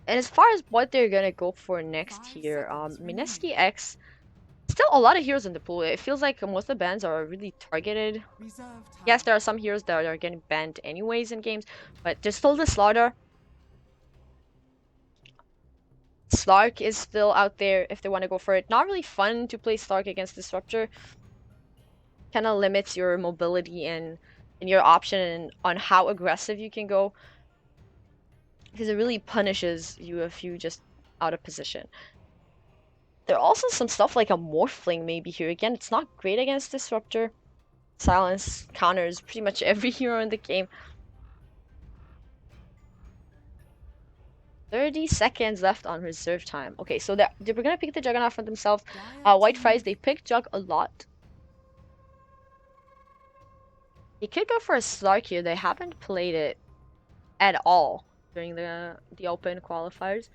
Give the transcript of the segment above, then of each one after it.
And as far as what they're gonna go for next here, Mineski-X, still a lot of heroes in the pool. It feels like most of the bans are really targeted. Yes, there are some heroes that are getting banned anyways in games, but there's still the Slaughter. Slark is still out there if they want to go for it. Not really fun to play Slark against Disruptor. Kind of limits your mobility and your option on how aggressive you can go. Because it really punishes you if you just out of position. There are also some stuff like a Morphling maybe here. Again, it's not great against Disruptor. Silence counters pretty much every hero in the game. 30 seconds left on reserve time. Okay, so they were gonna pick the Juggernaut for themselves. Whitefries, they picked Jug a lot. They could go for a Slark here. They haven't played it at all during the open qualifiers.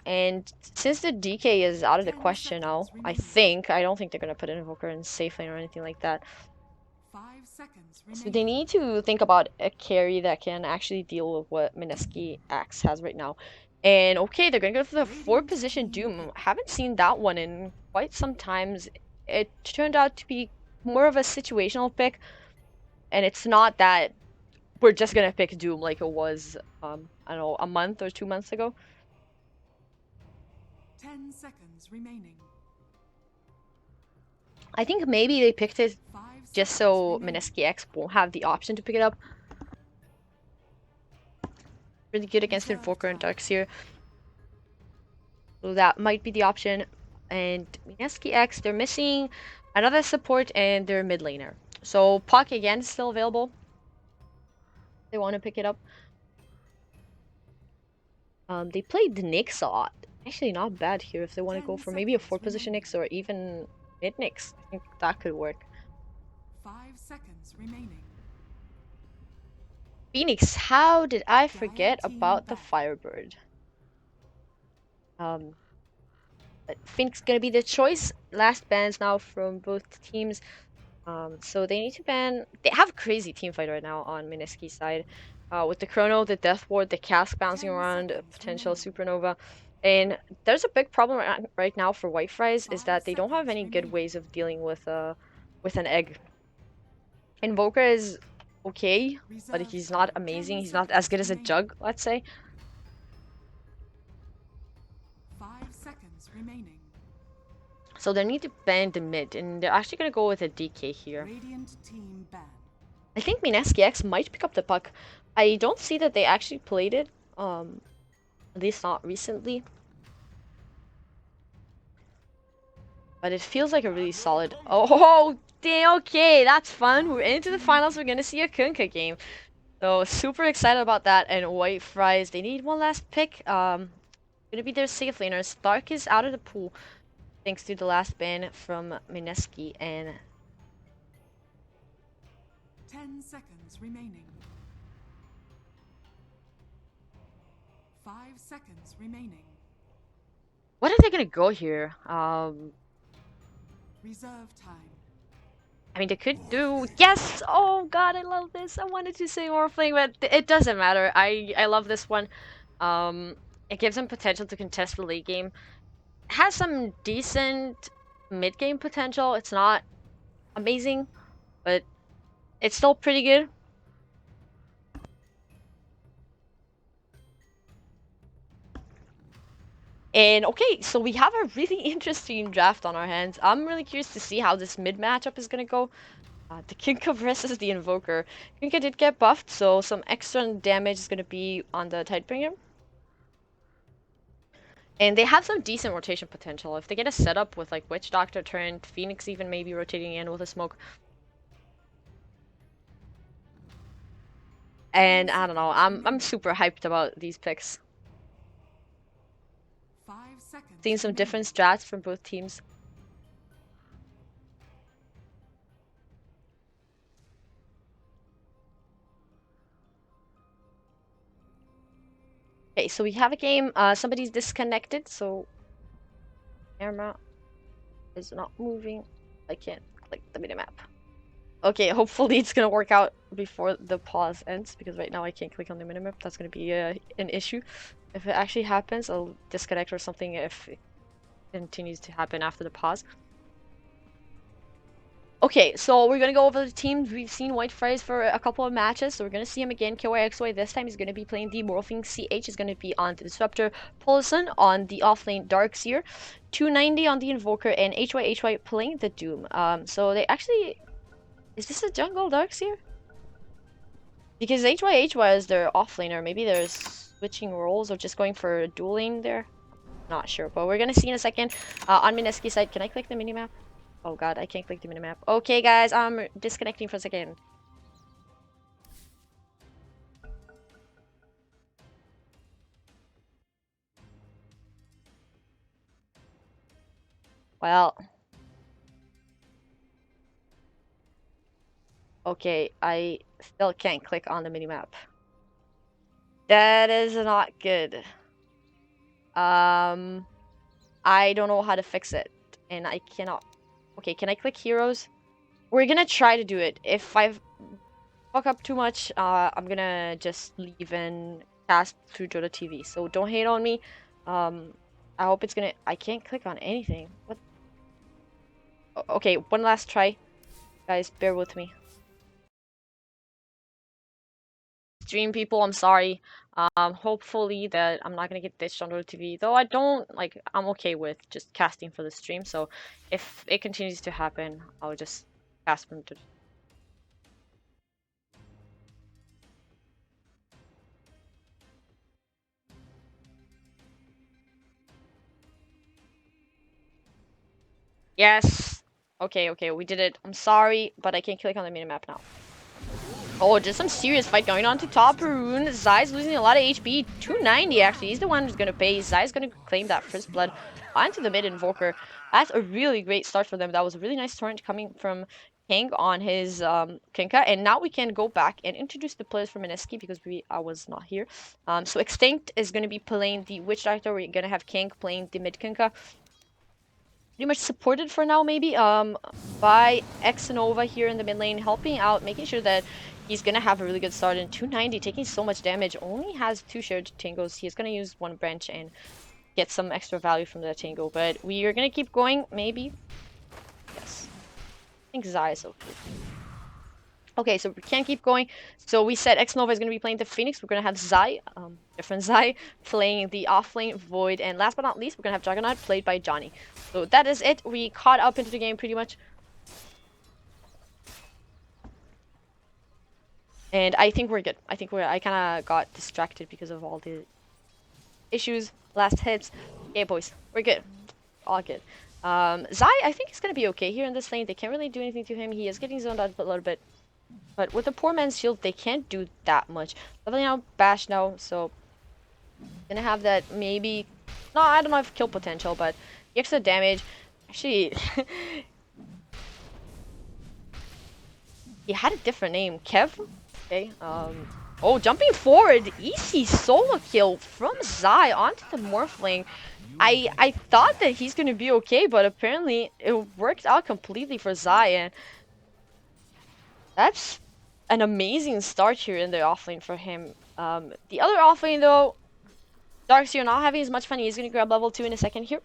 And since the DK is out of the question now, I don't think they're gonna put an Invoker in safe lane or anything like that. 5 seconds So they need to think about a carry that can actually deal with what Mineski-X has right now. And okay, they're gonna go for the 4th position Doom. Haven't seen that one in quite some times. It turned out to be more of a situational pick, and it's not that we're just gonna pick Doom like it was, I don't know, a month or 2 months ago. 10 seconds remaining. I think maybe they picked it just so Mineski-X won't have the option to pick it up. Really good against Invoker and Darkseer. So that might be the option. And Mineski-X, they're missing another support and their mid laner. So Puck again is still available. They want to pick it up. They played Nyx a lot. Actually, not bad here if they want to go for maybe a 4th position Nyx or even mid Nyx. I think that could work. 5 seconds remaining. Phoenix, how did I forget about the Firebird? But Phoenix gonna be the choice. Last bans now from both teams. So they need to ban. They have a crazy team fight right now on Mineski's side. With the Chrono, the Death Ward, the Cask bouncing around, potential Supernova. And there's a big problem right now for Whitefries is that they don't have any good ways of dealing with an egg. Invoker is okay, but he's not amazing. He's not as good as a Jug, let's say. 5 seconds remaining. So they need to ban the mid, and they're actually gonna go with a DK here. Radiant team ban. I think Mineski-X might pick up the puck. I don't see that they actually played it, at least not recently. But it feels like a really solid. Oh, damn, okay, that's fun. We're into the finals. We're gonna see a Kunkka game. So super excited about that. And Whitefries, they need one last pick. Gonna be their safe laner. Stark is out of the pool thanks to the last ban from Mineski and 10 seconds remaining. 5 seconds remaining. what are they gonna go here? Reserve time. I mean, they could do yes. Oh God, I love this. I wanted to say Morphling, but it doesn't matter. I love this one. It gives them potential to contest the late game. It has some decent mid game potential. It's not amazing, but it's still pretty good. And okay, so we have a really interesting draft on our hands. I'm really curious to see how this mid matchup is gonna go. The Kinka versus the Invoker. Kinka did get buffed, so some extra damage is gonna be on the Tidebringer. And they have some decent rotation potential. If they get a setup with like Witch Doctor turned, Phoenix even maybe rotating in with a smoke. And I don't know, I'm super hyped about these picks. 5 seconds. Seeing some different strats from both teams. Okay, so we have a game. Somebody's disconnected, so camera is not moving. I can't click the minimap. Okay, hopefully it's gonna work out before the pause ends, because right now I can't click on the minimap. That's gonna be an issue. If it actually happens, I'll disconnect or something if it continues to happen after the pause. Okay, so we're gonna go over the teams. We've seen Whitefriars for a couple of matches, so we're gonna see him again. KYXY this time he's gonna be playing the Morphing CH. Is gonna be on the Disruptor Polison on the offlane Darkseer, 290 on the Invoker, and HYHY playing the Doom. So they actually, is this a jungle Darkseer? Because HYHY is their offlaner. Maybe they're switching roles or just going for dueling there. Not sure, but we're gonna see in a second. On Mineski side, can I click the minimap? Oh god, I can't click the minimap. Okay, guys, I'm disconnecting for a second. Well, okay, I still can't click on the minimap. That is not good. I don't know how to fix it, and I cannot. Okay, can I click heroes? We're gonna try to do it. If I fuck up too much, I'm gonna just leave and cast through Jodo TV. So don't hate on me. I hope it's gonna. I can't click on anything. What? Okay, one last try. Guys, bear with me. Stream people, I'm sorry. Hopefully that I'm not gonna get ditched on Jodo TV. Though I don't like. I'm okay with just casting for the stream. So if it continues to happen, I'll just cast from Jodo. Yes. Okay, okay, we did it. I'm sorry, but I can't click on the minimap now. Oh, just some serious fight going on to top rune. Zai's losing a lot of HP. 290 actually. He's the one who's gonna pay. Zai's gonna claim that first blood onto the mid invoker. That's a really great start for them. That was a really nice torrent coming from King on his Kinka. And now we can go back and introduce the players for Mineski because I was not here. So Extinct is gonna be playing the Witch Doctor. We're gonna have King playing the mid Kinka. Pretty much supported for now, maybe, by Xanova here in the mid lane, helping out, making sure that he's gonna have a really good start in 290, taking so much damage, only has 2 shared tangos. He's gonna use 1 branch and get some extra value from that tango, but we are gonna keep going, maybe. Yes. I think Zai is okay. Okay, so we can't keep going. So we said X-Nova is going to be playing the Phoenix. We're going to have Zai, different Zai, playing the offlane Void. And last but not least, we're going to have Juggernaut played by Johnny. So that is it. We caught up into the game pretty much. And I think we're good. I kind of got distracted because of all the issues, last hits. Yeah, boys, we're good. All good. Zai, I think, is going to be okay here in this lane. They can't really do anything to him. He is getting zoned out a little bit. But with a poor man's shield, they can't do that much. Leveling out Bash now, so gonna have that maybe. No, I don't know if kill potential, but the extra damage. Actually, he had a different name, Kev. Okay. Oh, jumping forward, easy solo kill from Zai onto the Morphling. I thought that he's gonna be okay, but apparently it worked out completely for Zai, and that's an amazing start here in the offlane for him. The other offlane though, Darkseer not having as much fun. He's gonna grab level 2 in a second here.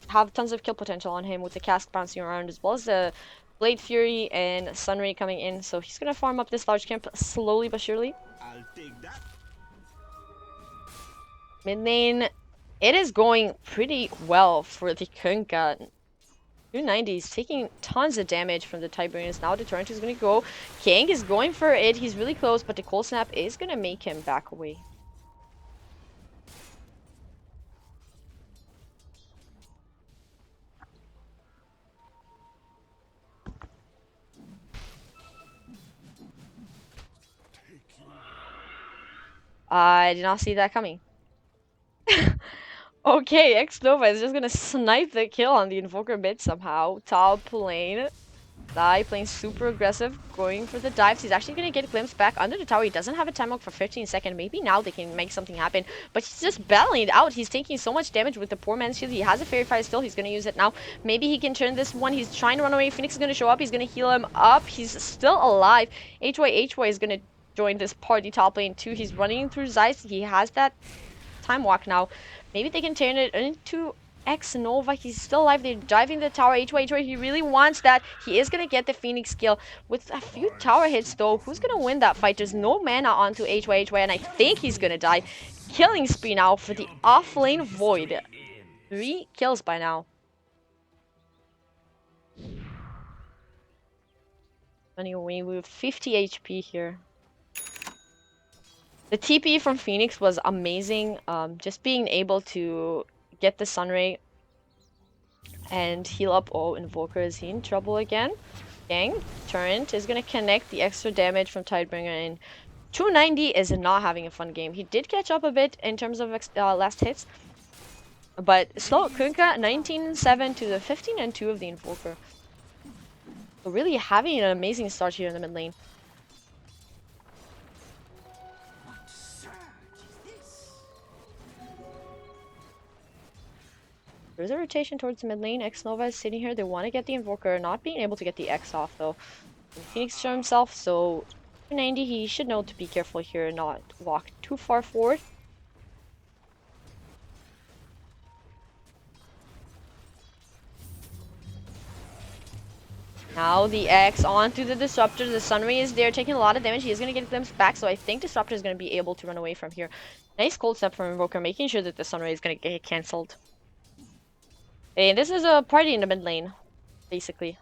Have tons of kill potential on him with the cask bouncing around as well as the Blade Fury and Sunray coming in. So he's gonna farm up this large camp slowly but surely. I'll take that. Mid lane, it is going pretty well for the Kunkka. 290 is taking tons of damage from the Tiberians. Now the Torrent is going to go. King is going for it. He's really close, but the Cold Snap is going to make him back away. I did not see that coming. Okay, X Nova is just gonna snipe the kill on the Invoker mid somehow. Top lane. Zai playing super aggressive, going for the dives. He's actually going to get glimpsed back under the tower. He doesn't have a time lock for 15 seconds. Maybe now they can make something happen. But he's just battling it out. He's taking so much damage with the poor man's shield. He has a Fairy Fire still. He's going to use it now. Maybe he can turn this one. He's trying to run away. Phoenix is going to show up. He's going to heal him up. He's still alive. HY is going to join this party top lane too. He's running through Zeiss. He has that time walk now. Maybe they can turn it into X Nova. He's still alive. They're diving the tower. HY, he really wants that. He is gonna get the Phoenix kill with a few tower hits though. Who's gonna win that fight? There's no mana onto HY, and I think he's gonna die. Killing spree now for the offlane Void. 3 kills by now. Anyway, we have 50 HP here. The TP from Phoenix was amazing. Just being able to get the Sunray and heal up. Oh, Invoker, is he in trouble again? Gang, Torrent is going to connect the extra damage from Tidebringer, and 290 is not having a fun game. He did catch up a bit in terms of last hits, but slow Kunkka 19-7 to the 15-2 of the Invoker. So really having an amazing start here in the mid lane. There's a rotation towards the mid lane. X Nova is sitting here. They want to get the Invoker, not being able to get the X off though. And Phoenix show himself, so 290, he should know to be careful here and not walk too far forward. Now the X onto the Disruptor. The Sunray is there, taking a lot of damage. He is going to get glimpsed back, so I think Disruptor is going to be able to run away from here. Nice cold step from Invoker, making sure that the Sunray is going to get cancelled. And this is a party in the mid lane, basically.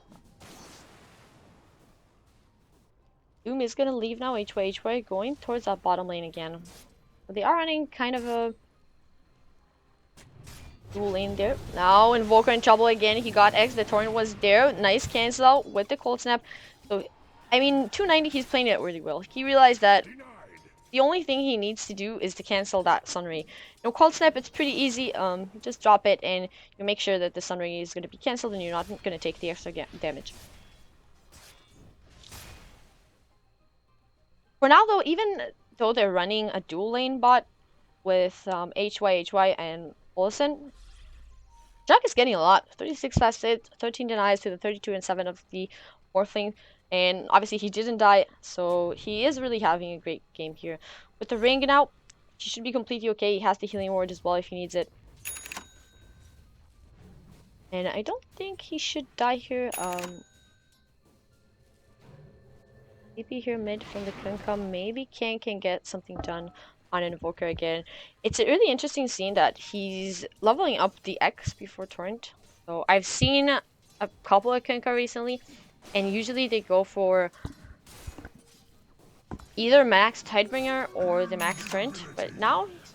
Doom is going to leave now. HY going towards that bottom lane again. But they are running kind of a dual lane there. Now Invoker in trouble again. He got X. The Torrent was there. Nice cancel out with the cold snap. So, I mean, 290, he's playing it really well. He realized that the only thing he needs to do is to cancel that Sunray. No cold snap, it's pretty easy. Just drop it and you make sure that the Sunray is going to be cancelled and you're not going to take the extra damage. For now though, even though they're running a dual lane bot with HY and Olsen, Jack is getting a lot. 36 fast hit, 13 denies to the 32 and 7 of the Morphling. And obviously he didn't die, so he is really having a great game here. With the ring out, he should be completely okay. He has the healing ward as well if he needs it. And I don't think he should die here. TP here mid from the Kunkka. Maybe Ken can get something done on an Invoker again. It's a really interesting scene that he's leveling up the X before Torrent. So I've seen a couple of Kunkka recently, and usually they go for either max Tidebringer or the max Torrent, but now he's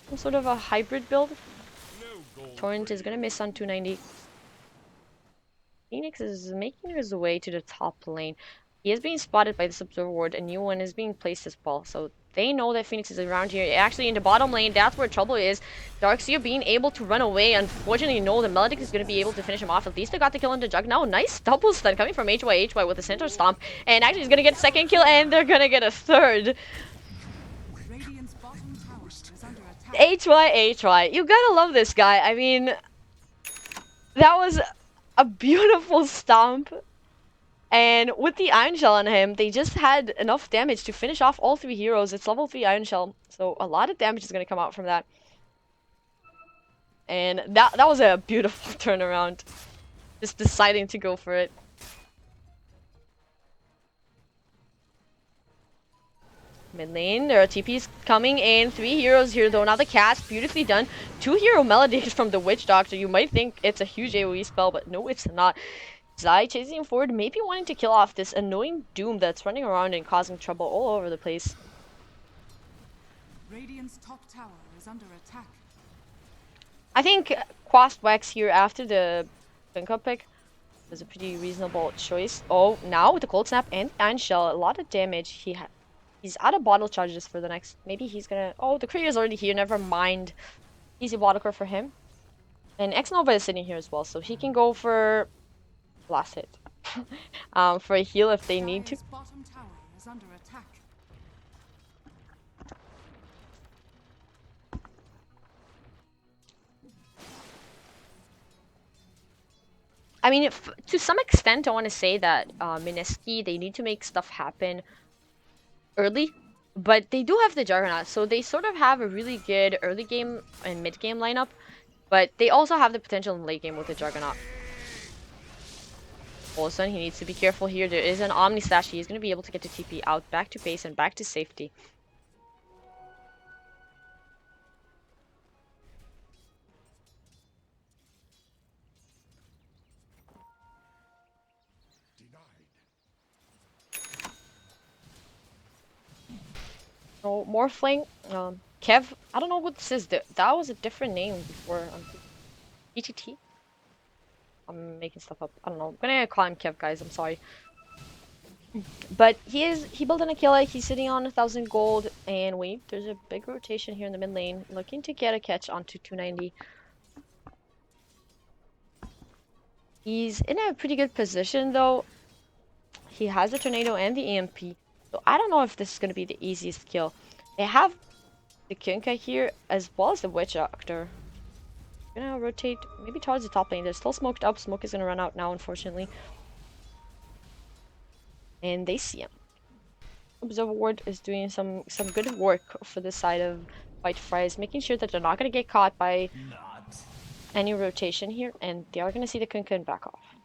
some sort of a hybrid build. Torrent is gonna miss on 290. Phoenix is making his way to the top lane. He is being spotted by this Observer Ward. A new one is being placed as well, so they know that Phoenix is around here. Actually, in the bottom lane, that's where trouble is. Darkseer being able to run away. Unfortunately, no, the Melodic is going to be able to finish him off. At least they got the kill on the Jug. Now, nice double stun coming from HY with a center stomp. And actually, he's going to get a second kill, and they're going to get a third. HY. You gotta love this guy. I mean, that was a beautiful stomp. And with the Iron Shell on him, they just had enough damage to finish off all 3 heroes. It's level 3 Iron Shell, so a lot of damage is going to come out from that. And that was a beautiful turnaround. Just deciding to go for it. Mid lane, there are TPs coming in. 3 heroes here though. Now the cast, beautifully done. 2 hero melodies from the Witch Doctor. You might think it's a huge AoE spell, but no, it's not. Zai chasing forward, maybe wanting to kill off this annoying Doom that's running around and causing trouble all over the place. Radiant's top tower is under attack. I think Quast Wax here after the Kunkka pick was a pretty reasonable choice. Oh, now with the Cold Snap and Iron Shell, a lot of damage. He's out of bottle charges for the next. Maybe he's gonna. Oh, the Courier's already here. Never mind. Easy bottle core for him. And X Nova is sitting here as well, so he can go for last hit. for a heal if they need to. Dire's bottom tower is under attack. I mean, if, to some extent, I want to say that Mineski, they need to make stuff happen early, but they do have the Juggernaut, so they sort of have a really good early game and mid game lineup, but they also have the potential in late game with the Juggernaut. Also, he needs to be careful here. There is an Omni Slash. He's going to be able to get the TP out back to base and back to safety. So, Morphling, Kev, I don't know what this is. That was a different name before. ETT? I'm making stuff up. I don't know. I'm gonna call him Kev, guys. I'm sorry. But he built an Aquila. He's sitting on 1,000 gold. And wait, there's a big rotation here in the mid lane. Looking to get a catch onto 290. He's in a pretty good position though. He has the Tornado and the EMP. So I don't know if this is going to be the easiest kill. They have the Kinka here as well as the Witch Doctor. Gonna rotate maybe towards the top lane. They're still smoked up. Smoke is gonna run out now, unfortunately. And they see him. Observer Ward is doing some good work for the side of Qualifiers, making sure that they're not gonna get caught by any rotation here, and they are gonna see the Kinka and back off.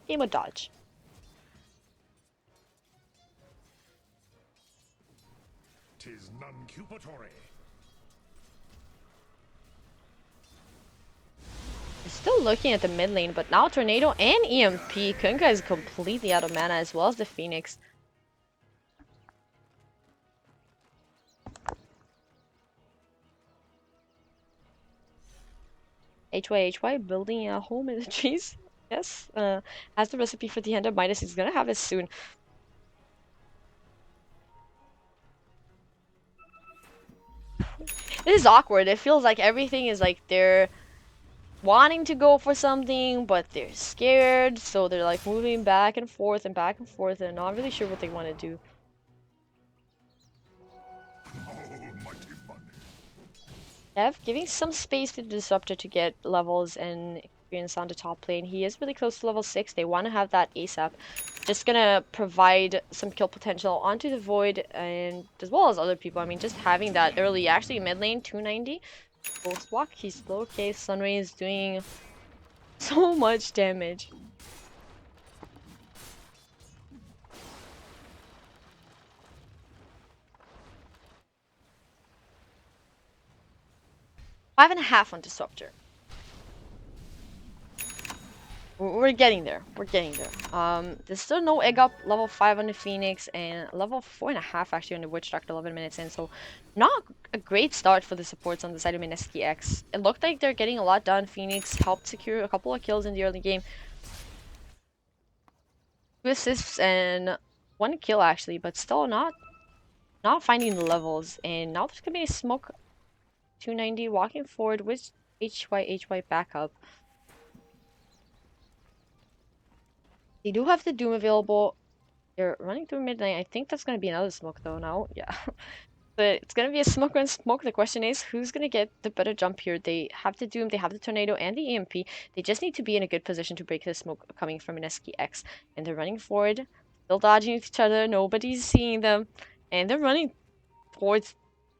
Game of dodge. Tis non-cupatory. Still looking at the mid lane, but now Tornado and EMP. Kunka is completely out of mana as well as the Phoenix. HY building a home in the trees. Yes, has the recipe for the hand of Midas. He's gonna have it soon. This is awkward. It feels like everything is like they're wanting to go for something, but they're scared, so they're like moving back and forth and not really sure what they want to do. Dev giving some space to the Disruptor to get levels and experience on the top lane. He is really close to level 6. They want to have that ASAP. Just gonna provide some kill potential onto the Void and as well as other people. I mean, just having that early, actually mid lane 290. Ghost Walk, he's low. Okay, Sunray is doing so much damage. Five and a half on Disruptor. We're getting there. We're getting there. There's still no egg up. Level 5 on the Phoenix and level 4.5 actually on the Witch Doctor 11 minutes in. So not a great start for the supports on the side of Mineski-X. It looked like they're getting a lot done. Phoenix helped secure a couple of kills in the early game. 2 assists and 1 kill actually, but still not finding the levels. And now there's gonna be a smoke 290 walking forward with HY backup. They do have the Doom available. They're running through mid lane. I think that's going to be another smoke though now. Yeah. But it's going to be a smoke and smoke. The question is, who's going to get the better jump here? They have the Doom, they have the Tornado, and the EMP. They just need to be in a good position to break the smoke coming from Mineski-X. And they're running forward, still dodging each other. Nobody's seeing them. And they're running towards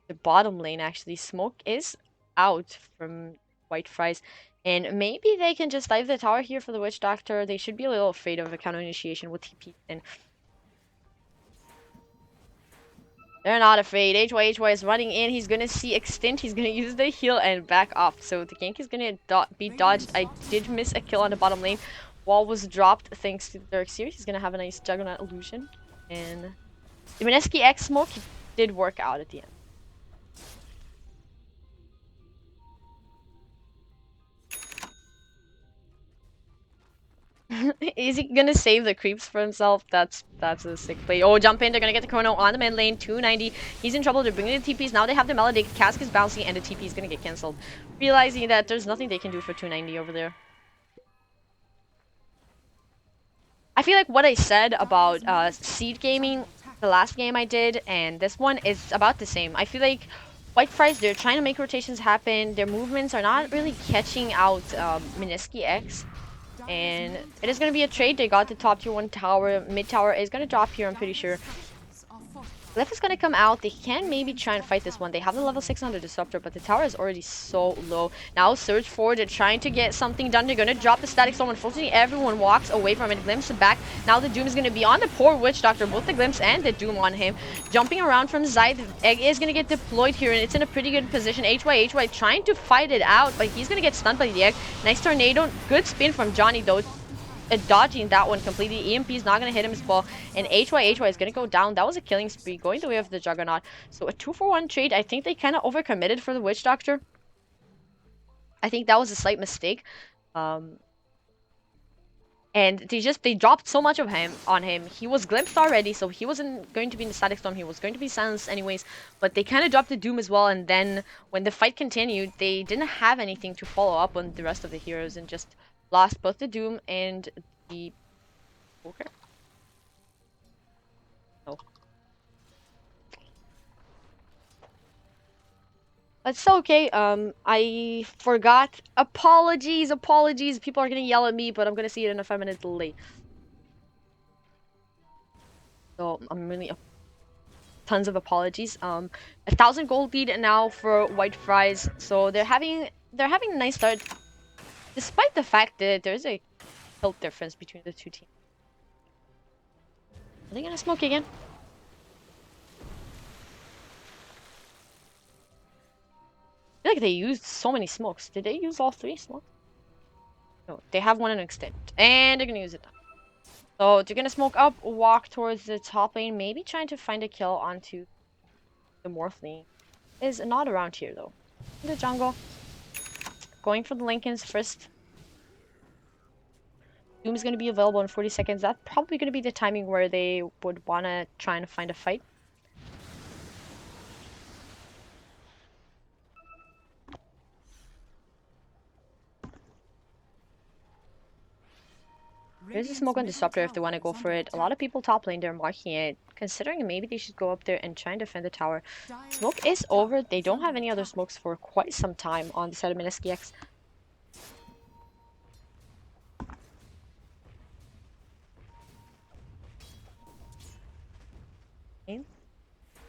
the bottom lane, actually. Smoke is out from Qualifiers. And maybe they can just dive the tower here for the Witch Doctor. They should be a little afraid of a counter initiation with TP. And they're not afraid. HY is running in. He's going to see Extint. He's going to use the heal and back off. So the gank is going to be dodged. I did miss a kill on the bottom lane. Wall was dropped thanks to the Dark Series. He's going to have a nice Juggernaut illusion. And the Mineski-X smoke did work out at the end. Is he gonna save the creeps for himself? That's a sick play. Oh, jump in. They're gonna get the chrono on the mid lane. 290. He's in trouble. They're bringing the TPs. Now they have the Melodic. Cask is bouncing and the TP is gonna get cancelled. Realizing that there's nothing they can do for 290 over there. I feel like what I said about seed gaming, the last game I did, and this one is about the same. I feel like Whitefries, they're trying to make rotations happen. Their movements are not really catching out Mineski-X. And it is going to be a trade. They got the top tier 1 tower. Mid tower is going to drop here, I'm pretty sure. Glyph is going to come out. They can maybe try and fight this one. They have the level 6 on the Disruptor, but the tower is already so low. Now Surge forward. They're trying to get something done. They're going to drop the Static Storm. Unfortunately, everyone walks away from it. Glimpse back. Now the Doom is going to be on the poor Witch Doctor. Both the Glimpse and the Doom on him. Jumping around from Zai. The Egg is going to get deployed here, and it's in a pretty good position. HY trying to fight it out, but he's going to get stunned by the Egg. Nice Tornado. Good spin from Johnny, though. Dodging that one completely. EMP is not going to hit him as well. And HY is going to go down. That was a killing spree going the way of the Juggernaut. So a 2-for-1 trade. I think they kind of overcommitted for the Witch Doctor. I think that was a slight mistake. And they dropped so much of him on him. He was glimpsed already, so he wasn't going to be in the Static Storm. He was going to be silenced anyways. But they kind of dropped the Doom as well. And then when the fight continued, they didn't have anything to follow up on the rest of the heroes and just lost both the Doom and the Poker. No. But it's okay. I forgot. Apologies. People are gonna yell at me, but I'm gonna see it in a 5-minute delay. So I'm really tons of apologies. 1,000 gold lead now for Whitefries. So they're having a nice start, despite the fact that there's a health difference between the two teams. Are they gonna smoke again? I feel like they used so many smokes. Did they use all 3 smokes? No, they have one in extent. And they're gonna use it. So they're gonna smoke up, walk towards the top lane, maybe trying to find a kill onto the Morphling. Is not around here though. In the jungle. Going for the Lincolns first. Doom is gonna be available in 40 seconds. That's probably gonna be the timing where they would wanna try and find a fight. There's a smoke on Disruptor if they want to go for it. A lot of people top lane, they're marking it. Considering maybe they should go up there and try and defend the tower. Smoke is over. They don't have any other smokes for quite some time on the side of Mineski-X. Okay.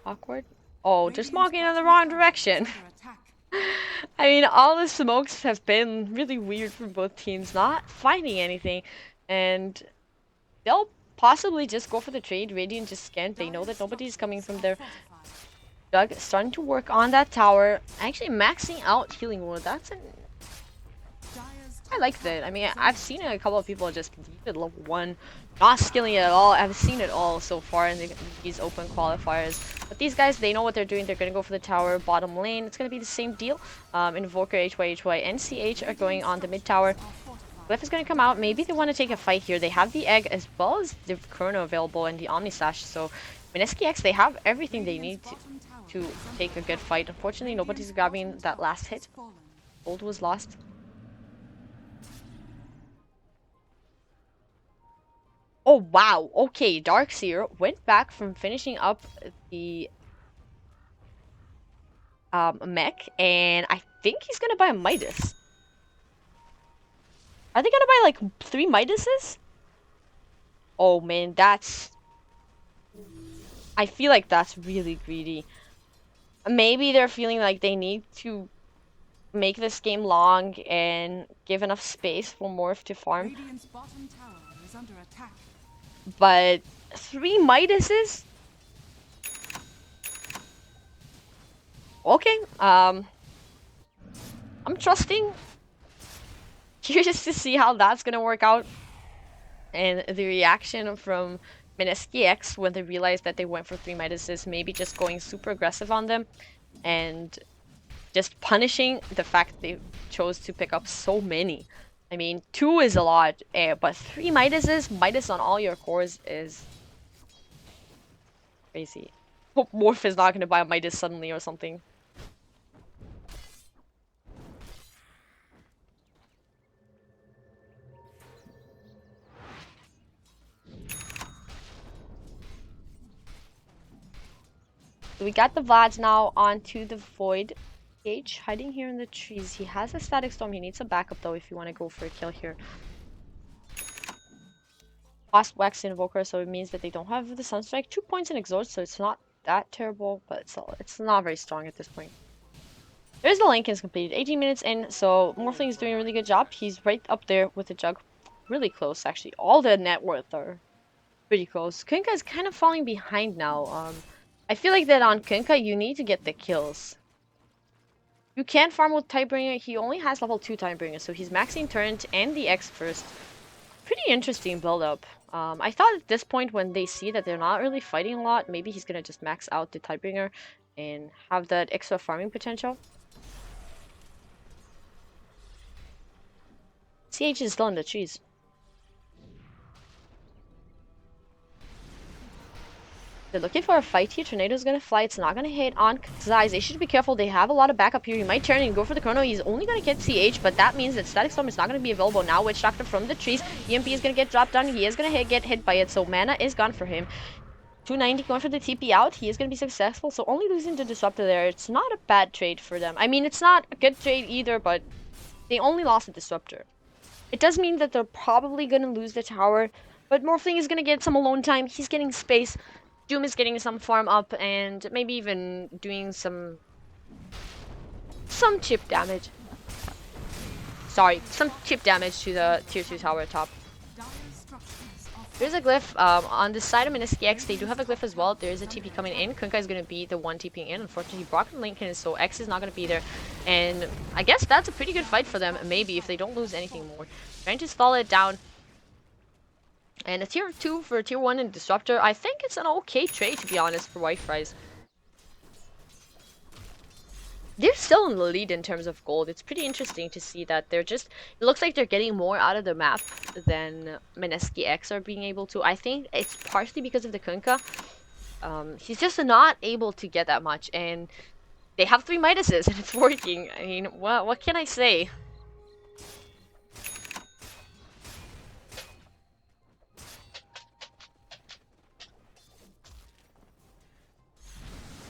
Awkward. Oh, just smoking in the wrong direction. I mean, all the smokes have been really weird for both teams, not finding anything. And they'll possibly just go for the trade. Radiant just scanned. They know that nobody's coming from there. Doug starting to work on that tower. Actually maxing out healing ward. I like that. I mean, I've seen a couple of people just leave it level 1. Not skilling it at all. I've seen it all so far in these open qualifiers. But these guys, they know what they're doing. They're going to go for the tower bottom lane. It's going to be the same deal. Invoker, HY, and CH are going on the mid tower. Glyph is going to come out. Maybe they want to take a fight here. They have the egg as well as the chrono available and the Omni Slash. So Mineski-X, they have everything they need to take a good fight. Unfortunately, nobody's grabbing that last hit. Gold was lost. Oh wow, okay, Darkseer went back from finishing up the mech, and I think he's gonna buy a Midas. Are they gonna buy like 3 Midases? Oh man, I feel like that's really greedy. Maybe they're feeling like they need to make this game long and give enough space for Morph to farm. Radiant's bottom tower is under attack. But 3 Midases? Okay, I'm trusting. Curious to see how that's gonna work out. And the reaction from Mineski-X when they realized that they went for 3 Midases, maybe just going super aggressive on them and just punishing the fact they chose to pick up so many. I mean, 2 is a lot, but 3 Midases, Midas on all your cores is crazy. Hope Morph is not gonna buy a Midas suddenly or something. we got the Vlads now onto the Void. H hiding here in the trees. He has a Static Storm. He needs a backup though if you want to go for a kill here. Lost Wax Invoker, so it means that they don't have the Sunstrike. 2 points in Exhaust, so it's not that terrible, but it's not very strong at this point. There's the Lincoln's completed. 18 minutes in, so Morphling is doing a really good job. He's right up there with the Jug. Really close, actually. All the net worth are pretty close. Kunkka is kind of falling behind now. I feel like that on Kunkka, you need to get the kills. You can farm with Tidebringer. He only has level 2 Tidebringer, so he's maxing Torrent and the X first. Pretty interesting build-up. I thought at this point when they see that they're not really fighting a lot, maybe he's gonna just max out the Tidebringer and have that extra farming potential. CH is still in the trees. They're looking for a fight here. Tornado's gonna fly. It's not gonna hit on Zai's. They should be careful. They have a lot of backup here. He might turn and go for the Chrono. He's only gonna get CH, but that means that Static Storm is not gonna be available now. Witch Doctor from the trees. EMP is gonna get dropped down. He is gonna get hit by it, so mana is gone for him. 290 going for the TP out. He is gonna be successful, so only losing the Disruptor there. It's not a bad trade for them. I mean, it's not a good trade either, but they only lost the Disruptor. It does mean that they're probably gonna lose the tower, but Morphling is gonna get some alone time. He's getting space. Doom is getting some farm up and maybe even doing some chip damage. Sorry, some chip damage to the tier 2 tower top. There's a glyph on the side of Mineski-X. They do have a glyph as well. There's a TP coming in. Kunkka is going to be the one TPing in. Unfortunately, Brock and Lincoln is, so X is not going to be there. And I guess that's a pretty good fight for them, maybe, if they don't lose anything more. Trying to stall it down. And a tier 2 for tier 1 and Disruptor. I think it's an okay trade, to be honest, for White Fries. They're still in the lead in terms of gold. It's pretty interesting to see that they're just... It looks like they're getting more out of the map than Mineski-X are being able to. I think it's partially because of the Kunkka. He's just not able to get that much. And they have 3 Midases and it's working. I mean, what can I say?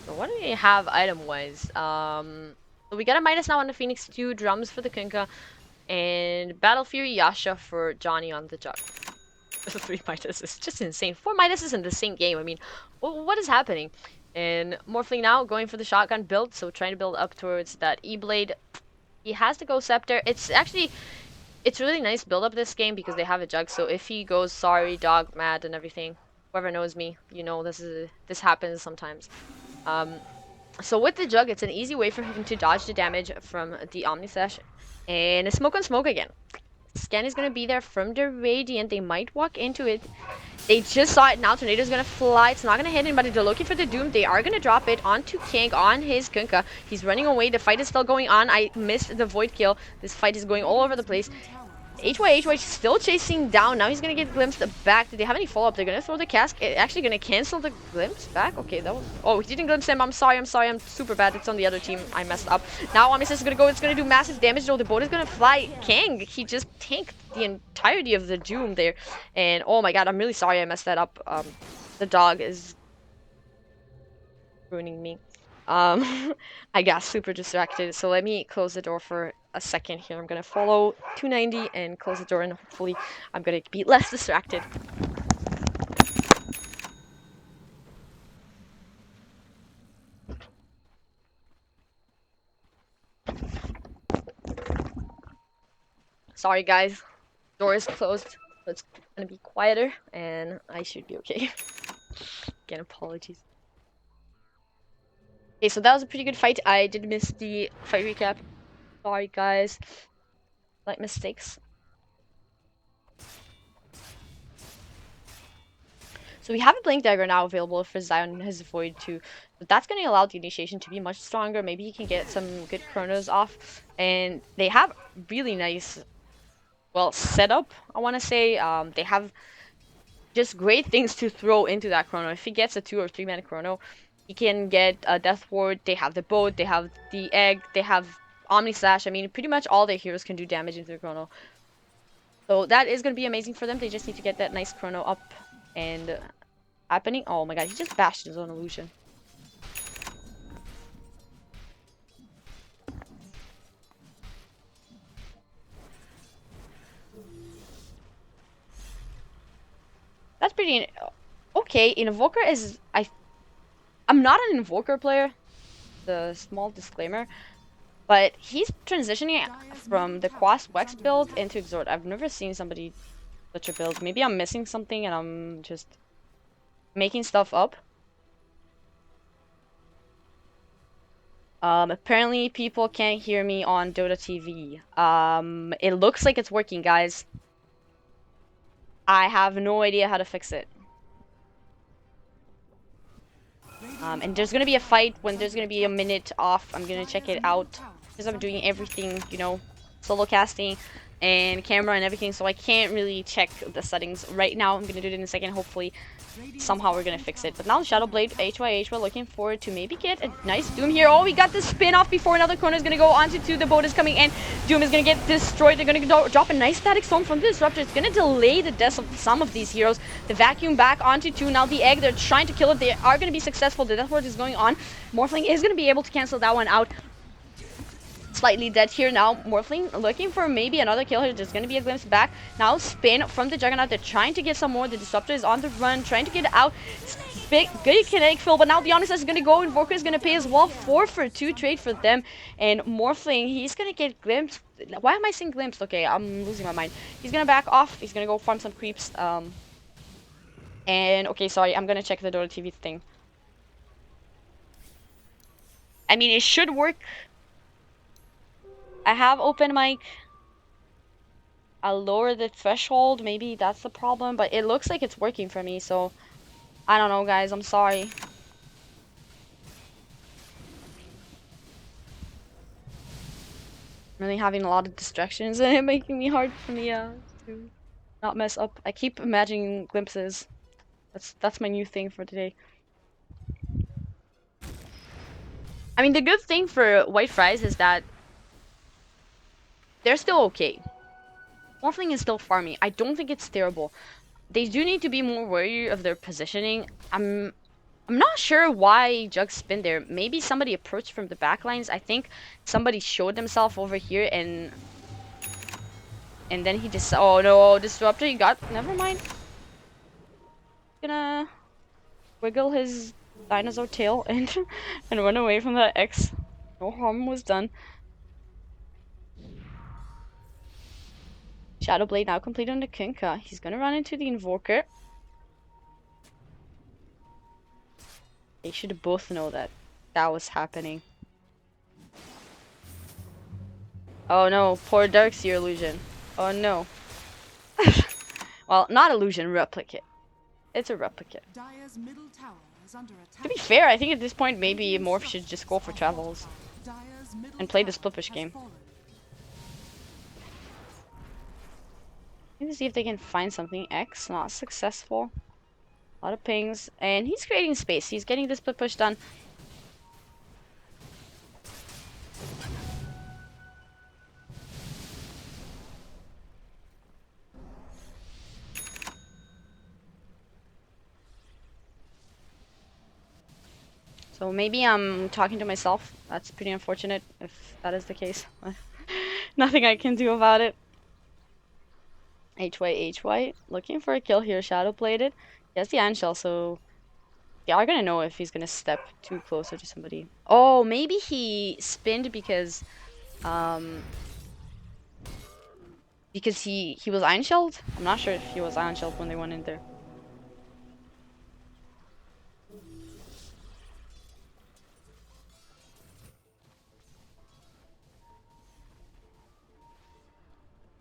So what do we have item-wise? So we got a Midas now on the Phoenix, 2 drums for the Kunkka, and Battle Fury Yasha for Johnny on the Jug. 3 Midas is just insane. 4 Midases in the same game. I mean, what is happening? And Morphling now going for the shotgun build, so trying to build up towards that E-Blade. He has to go Scepter. It's really nice build up this game because they have a Jug, so if he goes sorry, dog, mad, and everything, whoever knows me, you know this happens sometimes. So with the Jug, it's an easy way for him to dodge the damage from the Omnislash. And a smoke on smoke again. Scan is going to be there from the Radiant. They might walk into it. They just saw it now. Tornado's going to fly. It's not going to hit anybody. They're looking for the Doom. They are going to drop it onto King on his Kunkka. He's running away. The fight is still going on. I missed the Void kill. This fight is going all over the place. HY still chasing down. Now he's gonna get glimpsed back. Did they have any follow-up? They're gonna throw the cask. Actually gonna cancel the glimpse back. Okay, that was... Oh, he didn't glimpse him. I'm sorry. I'm super bad. It's on the other team. I messed up. Now Omnis is gonna go. It's gonna do massive damage though. The boat is gonna fly. Kang, he just tanked the entirety of the Doom there. And oh my god, I'm really sorry I messed that up. The dog is ruining me. I got super distracted, so let me close the door for a second here. I'm gonna follow 290 and close the door, and hopefully I'm gonna be less distracted. Sorry guys, door is closed, so it's gonna be quieter and I should be okay. Again, apologies. Okay, so that was a pretty good fight. I did miss the fight recap. Sorry, guys. Like mistakes. So we have a Blink Dagger now available for Zion and his Void too. But that's going to allow the initiation to be much stronger. Maybe he can get some good chronos off. And they have really nice, well, setup, I want to say. They have just great things to throw into that chrono. If he gets a 2 or 3 mana chrono, he can get a Death Ward. They have the boat, they have the egg, they have Omnislash. I mean, pretty much all their heroes can do damage into the chrono. So that is going to be amazing for them. They just need to get that nice chrono up and happening. Oh my god, he just bashed his own illusion. That's pretty okay. Invoker is I'm not an Invoker player. The small disclaimer. But he's transitioning Dire's from middle the tower is Quas-Wex under build attack. into Exort. I've never seen somebody such a build. Maybe I'm missing something and I'm just making stuff up. Apparently people can't hear me on Dota TV. It looks like it's working, guys. I have no idea how to fix it. Radiant's And there's bottom gonna be a tower fight when is there's under gonna be a attack. minute off. I'm gonna check Dire's it middle out tower because is I'm under doing attack. everything, you know, solo casting and camera and everything, so I can't really check the settings right now. I'm gonna do it in a second, hopefully. Radiant's Somehow we're gonna bottom fix tower it. But now is under Shadowblade, attack. HYH, we're looking forward to maybe get a nice Doom here. Oh, we got the spin off before another corner is gonna go onto two. The boat is coming in. Doom is gonna get destroyed. They're gonna drop a nice static storm from the Disruptor. It's gonna delay the deaths of some of these heroes. The vacuum back onto two. Now the egg, they're trying to kill it. They are gonna be successful. The Death Ward is going on. Morphling is gonna be able to cancel that one out. Slightly dead here now. Morphling looking for maybe another kill here. There's going to be a glimpse back. Now spin from the Juggernaut. They're trying to get some more. The Disruptor is on the run, trying to get out. Big, good kinetic fill, but now the Honest is going to go, and Invoker is going to pay as well. 4 for 2 trade for them. And Morphling, he's going to get glimpsed. Why am I saying glimpsed? Okay, I'm losing my mind. He's going to back off. He's going to go farm some creeps. And, okay, sorry. I'm going to check the Dota TV thing. I mean, it should work. I have open mic. I'll lower the threshold. Maybe that's the problem, but it looks like it's working for me, so I don't know, guys. I'm sorry. I'm really having a lot of distractions and it making me hard for me to not mess up. I keep imagining glimpses. That's my new thing for today. I mean, the good thing for White Fries is that they're still okay. Morphling is still farming. I don't think it's terrible. They do need to be more wary of their positioning. I'm not sure why Jug's been there. Maybe somebody approached from the backlines. I think somebody showed themselves over here and then he just, oh no, Disruptor, he got, never mind. Gonna wiggle his dinosaur tail and and run away from that X. No harm was done. Shadowblade now complete on the Kinka. He's gonna run into the Invoker. They should both know that that was happening. Oh no, poor Darkseer illusion. Oh no. Well, not illusion, replicate. It's a replicate. Dire's middle tower is under attack. To be fair, I think at this point maybe Morph should just go for travels Dire's middle and play the tower split push has game. fallen. Let me see if they can find something. X, not successful. A lot of pings. And he's creating space. He's getting this split push done. So maybe I'm talking to myself. That's pretty unfortunate if that is the case. Nothing I can do about it. HY, looking for a kill here. Shadow plated. He has the iron shell, so they are gonna know if he's gonna step too closer to somebody. Oh, maybe he spinned because he was iron shelled. I'm not sure if he was iron shelled when they went in there.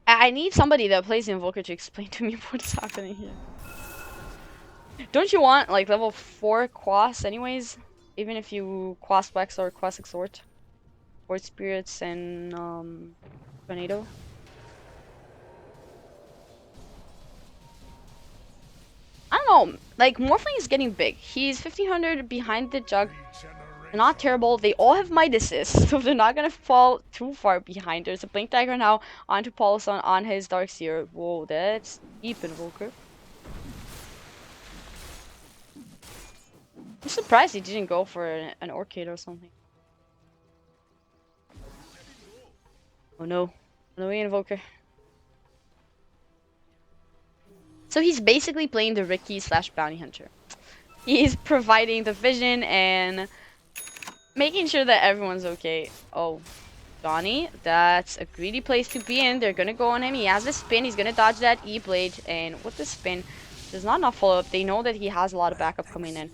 I need somebody that plays Invoker to explain to me what is happening here. Don't you want like level 4 Quas anyways? Even if you Quas Wax or Quas Exhort? Or Spirits and Tornado? I don't know, like Morphling is getting big. He's 1500 behind the Jug. They're not terrible. They all have Midas's, so they're not gonna fall too far behind. There's a Blink Dagger now onto Paulson on his Darkseer. Whoa, that's deep Invoker. I'm surprised he didn't go for an Orchid or something. Oh no. No Invoker. So he's basically playing the Ricky slash Bounty Hunter. He's providing the vision and making sure that everyone's okay. Oh, Johnny, that's a greedy place to be in. They're gonna go on him. He has a spin. He's gonna dodge that E-blade, and with the spin, there's not enough follow-up. They know that he has a lot of backup coming in.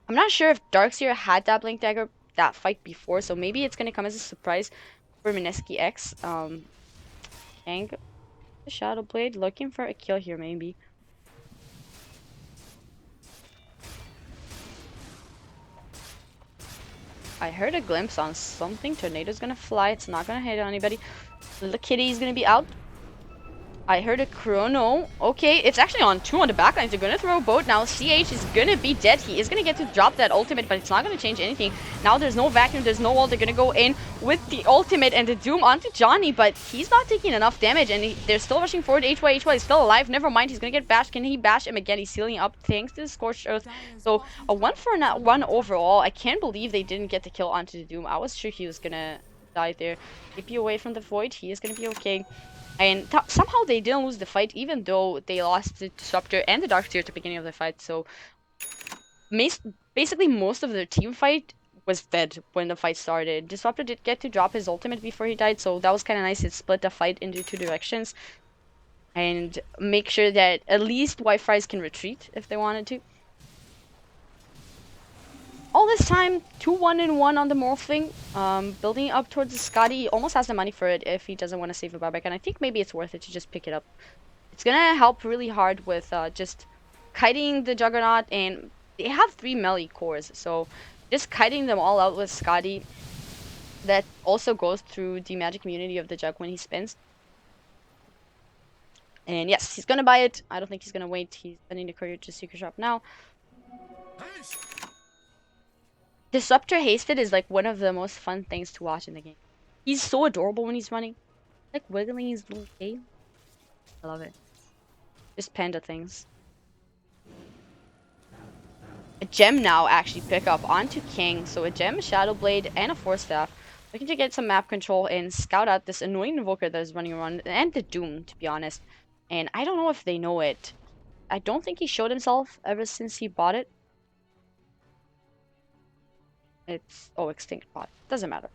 I'm not sure if Darkseer had that Blink Dagger that fight before, so maybe it's gonna come as a surprise for Mineski-X. Kang, the Shadow Blade, looking for a kill here, maybe. I heard a glimpse on something. Tornado's gonna fly. It's not gonna hit anybody. Little Kitty's gonna be out. I heard a chrono. Okay, it's actually on 2 on the backlines. They're gonna throw a boat now. CH is gonna be dead. He is gonna get to drop that ultimate, but it's not gonna change anything. Now there's no vacuum, there's no wall. They're gonna go in with the ultimate and the doom onto Johnny, but he's not taking enough damage, and they're still rushing forward. HY is still alive. Never mind, he's gonna get bashed. Can he bash him again? He's healing up thanks to the Scorched Earth. So a 1-for-1 overall. I can't believe they didn't get the kill onto the doom. I was sure he was gonna die there. Keep you away from the void. He is gonna be okay. And somehow they didn't lose the fight, even though they lost the Disruptor and the Darkseer at the beginning of the fight. So basically most of their team fight was dead when the fight started. Disruptor did get to drop his ultimate before he died, so that was kind of nice. It split the fight into 2 directions and make sure that at least Qualifiers can retreat if they wanted to. All this time, 2-1-1 on the Morphling, building up towards the Scotty. He almost has the money for it if he doesn't want to save a buyback, and I think maybe it's worth it to just pick it up. It's gonna help really hard with just kiting the Juggernaut, and they have 3 melee cores, so just kiting them all out with Scotty. That also goes through the magic immunity of the Jug when he spins. And yes, he's gonna buy it. I don't think he's gonna wait. He's sending the courier to Secret Shop now. Disruptor Hasted is like one of the most fun things to watch in the game. He's so adorable when he's running. Like wiggling his little tail. I love it. Just panda things. A gem now actually pick up onto King. So a gem, a Shadow Blade, and a Force Staff. Looking to get some map control and scout out this annoying Invoker that is running around. And the Doom, to be honest. And I don't know if they know it. I don't think he showed himself ever since he bought it. It's extinct bot. Doesn't matter.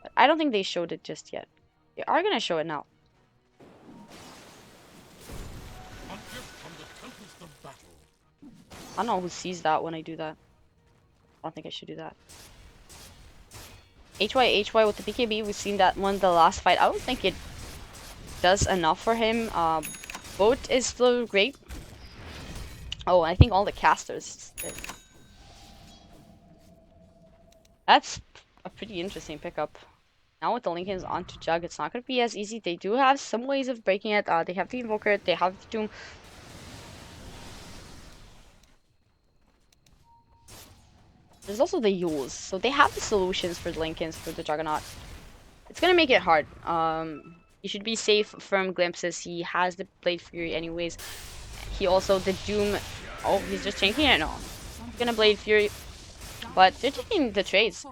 But I don't think they showed it just yet. They are gonna show it now. I don't know who sees that when I do that. I don't think I should do that. HY with the BKB, we've seen that one the last fight. I don't think it does enough for him. Boat is still great. Oh, I think all the casters. That's a pretty interesting pickup. Now with the Lincolns onto Jug, it's not going to be as easy. They do have some ways of breaking it. They have the Invoker, they have the Doom. There's also the Yules, so they have the solutions for the Lincolns, for the Juggernaut. It's going to make it hard. He should be safe from glimpses. He has the Blade Fury anyways. He also, the Doom... Oh, he's just tanking it? No. He's going to Blade Fury. But they're taking the trades.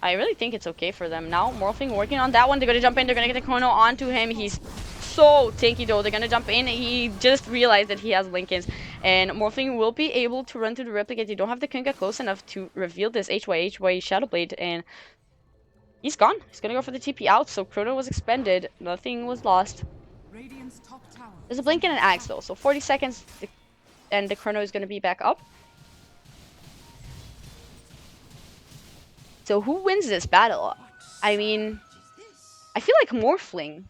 I really think it's okay for them. Now, Morphling working on that one. They're going to jump in. They're going to get the chrono onto him. He's so tanky though. They're going to jump in. He just realized that he has Lincolns. And Morphling will be able to run through the replicate. They don't have the Kunga close enough to reveal this HY Shadow Blade. And he's gone. He's going to go for the TP out. So chrono was expended. Nothing was lost. There's a blink and an axe though. So 40 seconds and the chrono is going to be back up. So who wins this battle? I mean, I feel like Morphling.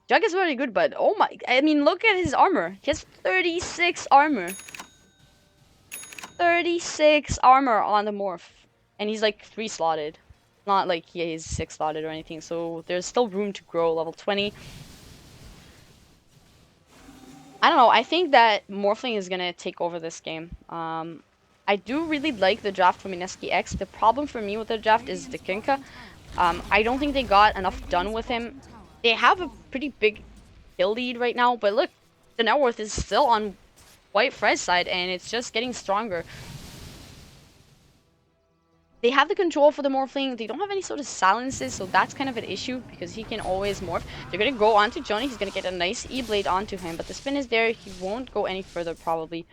Jug is very good, but oh my, I mean, look at his armor. He has 36 armor. 36 armor on the Morph. And he's like 3 slotted. Not like he is 6 slotted or anything, so there's still room to grow. Level 20. I don't know, I think that Morphling is gonna take over this game. I do really like the draft from Mineski-X. The problem for me with the draft is the Kinka. I don't think they got enough done with him. They have a pretty big kill lead right now, but look, the net worth is still on White Fred's side, and it's just getting stronger. They have the control for the morphling. They don't have any sort of silences, so that's kind of an issue because he can always morph. They're going to go onto Johnny. He's going to get a nice E-Blade onto him, but the spin is there. He won't go any further probably.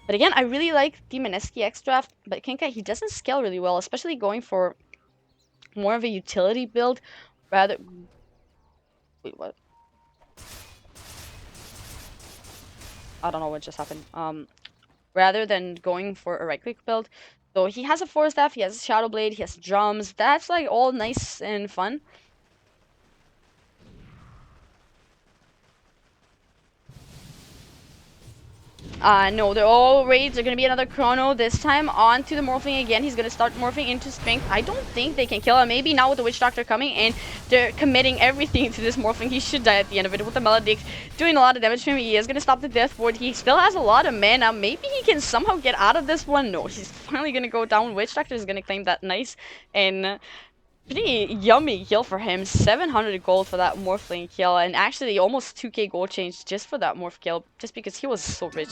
But again, I really like the Mineski-X draft, but Kenkai, he doesn't scale really well, especially going for more of a utility build rather... Wait, what? I don't know what just happened. Rather than going for a right-click build. So he has a Force Staff, he has a Shadow Blade, he has drums. That's like all nice and fun. No, they're all raids. They're gonna be another chrono. This time onto the morphling again. He's gonna start morphing into strength. I don't think they can kill him. Maybe now with the Witch Doctor coming and they're committing everything to this morphling. He should die at the end of it with the Maledict doing a lot of damage to him. He is gonna stop the Death Ward. He still has a lot of mana. Maybe he can somehow get out of this one. No, he's finally gonna go down. Witch Doctor is gonna claim that nice and pretty yummy kill for him. 700 gold for that morphling kill, and actually almost 2k gold change just for that morph kill, just because he was so rich.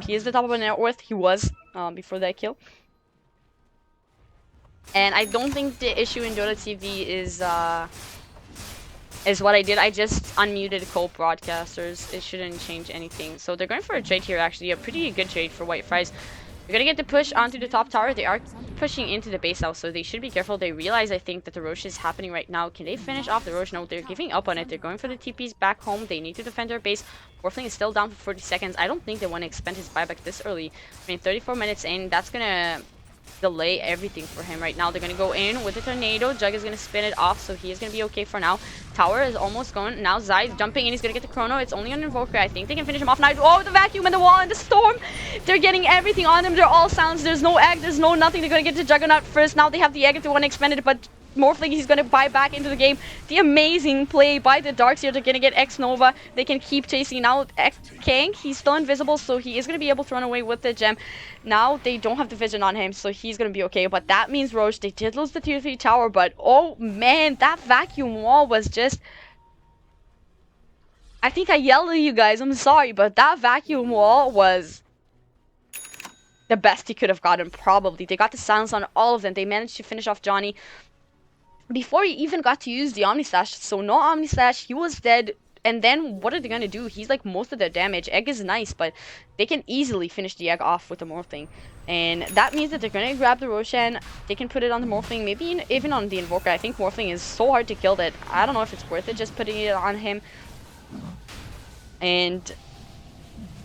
He is the top of the net worth. He was before that kill. And I don't think the issue in Dota TV is what I did. I just unmuted co-broadcasters. It shouldn't change anything. So they're going for a trade here, actually. A pretty good trade for White Fries. They're gonna get the push onto the top tower. They are pushing into the base now, so they should be careful. They realize, I think, that the Roche is happening right now. Can they finish off the Roche? No, they're giving up on it. They're going for the TPs back home. They need to defend their base. Morphling is still down for 40 seconds. I don't think they want to expend his buyback this early. I mean, 34 minutes in, that's gonna delay everything for him right now. They're gonna go in with the tornado. Jug is gonna spin it off, so he is gonna be okay for now. Tower is almost gone. Now Zai's jumping in. He's gonna get the chrono. It's only on Invoker. I think they can finish him off now. Oh, the vacuum and the wall and the storm. They're getting everything on them. They're all sounds. There's no egg. There's no nothing. They're gonna get to Juggernaut first. Now they have the egg if they want to expend it, but Morphling, he's gonna buy back into the game. The amazing play by the Darkseer. They're gonna get X Nova. They can keep chasing. Now X Kang, he's still invisible, so he is gonna be able to run away with the gem. Now they don't have the vision on him, so he's gonna be okay. But that means Roche, they did lose the tier 3 tower, but oh man, that vacuum wall was just... I think I yelled at you guys, I'm sorry, but that vacuum wall was the best he could have gotten, probably. They got the silence on all of them. They managed to finish off Johnny before he even got to use the Omni Slash. So no Omni Slash, he was dead. And then what are they gonna do? He's like most of their damage. Egg is nice, but they can easily finish the egg off with the Morphling. And that means that they're gonna grab the Roshan. They can put it on the Morphling, maybe even on the Invoker. I think Morphling is so hard to kill that I don't know if it's worth it just putting it on him. And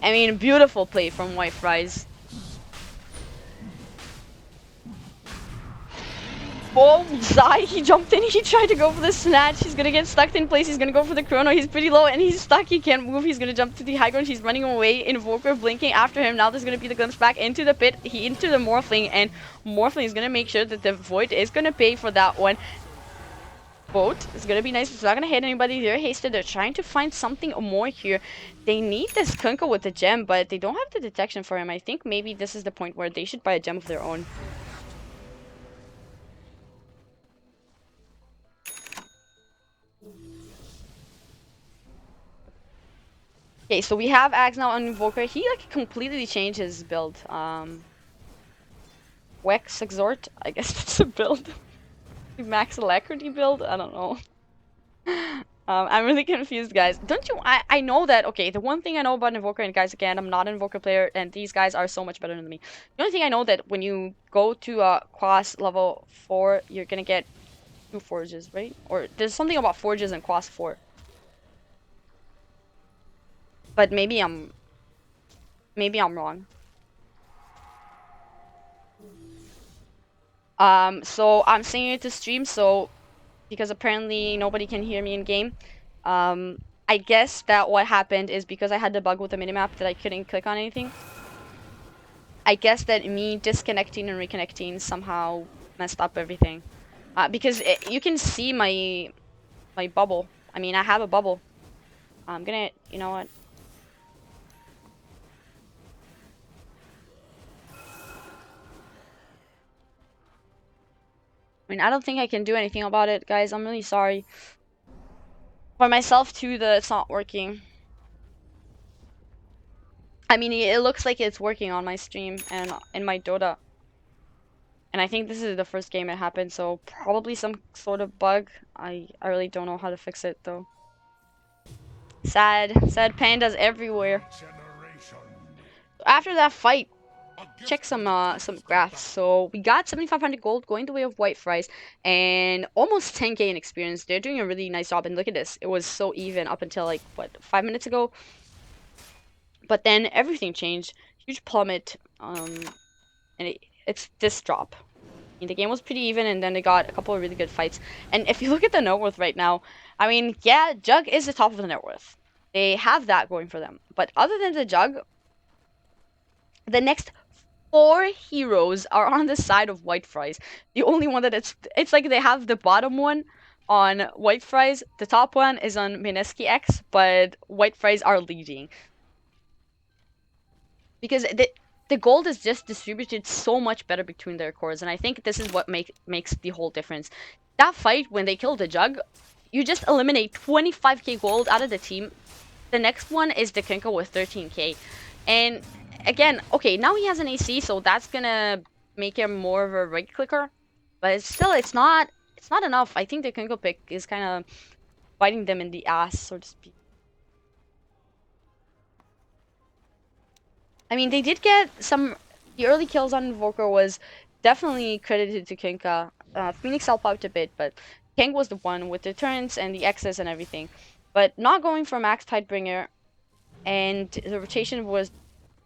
I mean, beautiful play from White Fries. Oh, Zai, he jumped in, he tried to go for the snatch. He's gonna get stuck in place. He's gonna go for the chrono. He's pretty low and he's stuck. He can't move. He's gonna jump to the high ground. He's running away. Invoker blinking after him. Now there's gonna be the glimpse back into the pit. He into the Morphling, and Morphling is gonna make sure that the Void is gonna pay for that one. Boat is gonna be nice. It's not gonna hit anybody. They're hasted. They're trying to find something more here. They need this Kunkka with the gem, but they don't have the detection for him. I think maybe this is the point where they should buy a gem of their own. Okay, so we have Axe now on Invoker. He like completely changed his build. Wex Exhort, I guess that's a build. Max Alacrity build? I don't know. I'm really confused, guys. Don't you? I know that. Okay, the one thing I know about Invoker, and guys, again, I'm not an Invoker player, and these guys are so much better than me. The only thing I know that when you go to Quas level 4, you're gonna get 2 forges, right? Or there's something about forges in Quas 4. But maybe I'm wrong. So I'm saying it to stream, so because apparently nobody can hear me in game. I guess that what happened is because I had the bug with the minimap that I couldn't click on anything. I guess that me disconnecting and reconnecting somehow messed up everything. Because you can see my bubble. I mean, I have a bubble. I'm gonna, you know what? I mean, I don't think I can do anything about it, guys. I'm really sorry. For myself too, that it's not working. I mean, it looks like it's working on my stream and in my Dota. And I think this is the first game it happened, so probably some sort of bug. I really don't know how to fix it though. Sad pandas everywhere. Generation. After that fight, check some graphs. So we got 7,500 gold going the way of White Fries and almost 10k in experience. They're doing a really nice job. And look at this, it was so even up until like what 5 minutes ago. But then everything changed, huge plummet, and it's this drop. I mean, the game was pretty even, and then they got a couple of really good fights. And if you look at the net worth right now, I mean, yeah, Jug is the top of the net worth. They have that going for them. But other than the Jug, the next 4 heroes are on the side of White Fries. The only one that it's like they have the bottom one on White Fries, the top one is on Mineski-X, but White Fries are leading. Because the gold is just distributed so much better between their cores, and I think this is what makes the whole difference. That fight, when they killed the Jug, you just eliminate 25k gold out of the team. The next one is the Kinko with 13k. And again, okay, now he has an AC, so that's gonna make him more of a right clicker. But still, it's not enough. I think the Kinko pick is kind of biting them in the ass, so to speak. I mean, they did get some. The early kills on Invoker was definitely credited to Kinka. Phoenix helped out a bit, but King was the one with the turns and the X's and everything. But not going for Max Tidebringer, and the rotation was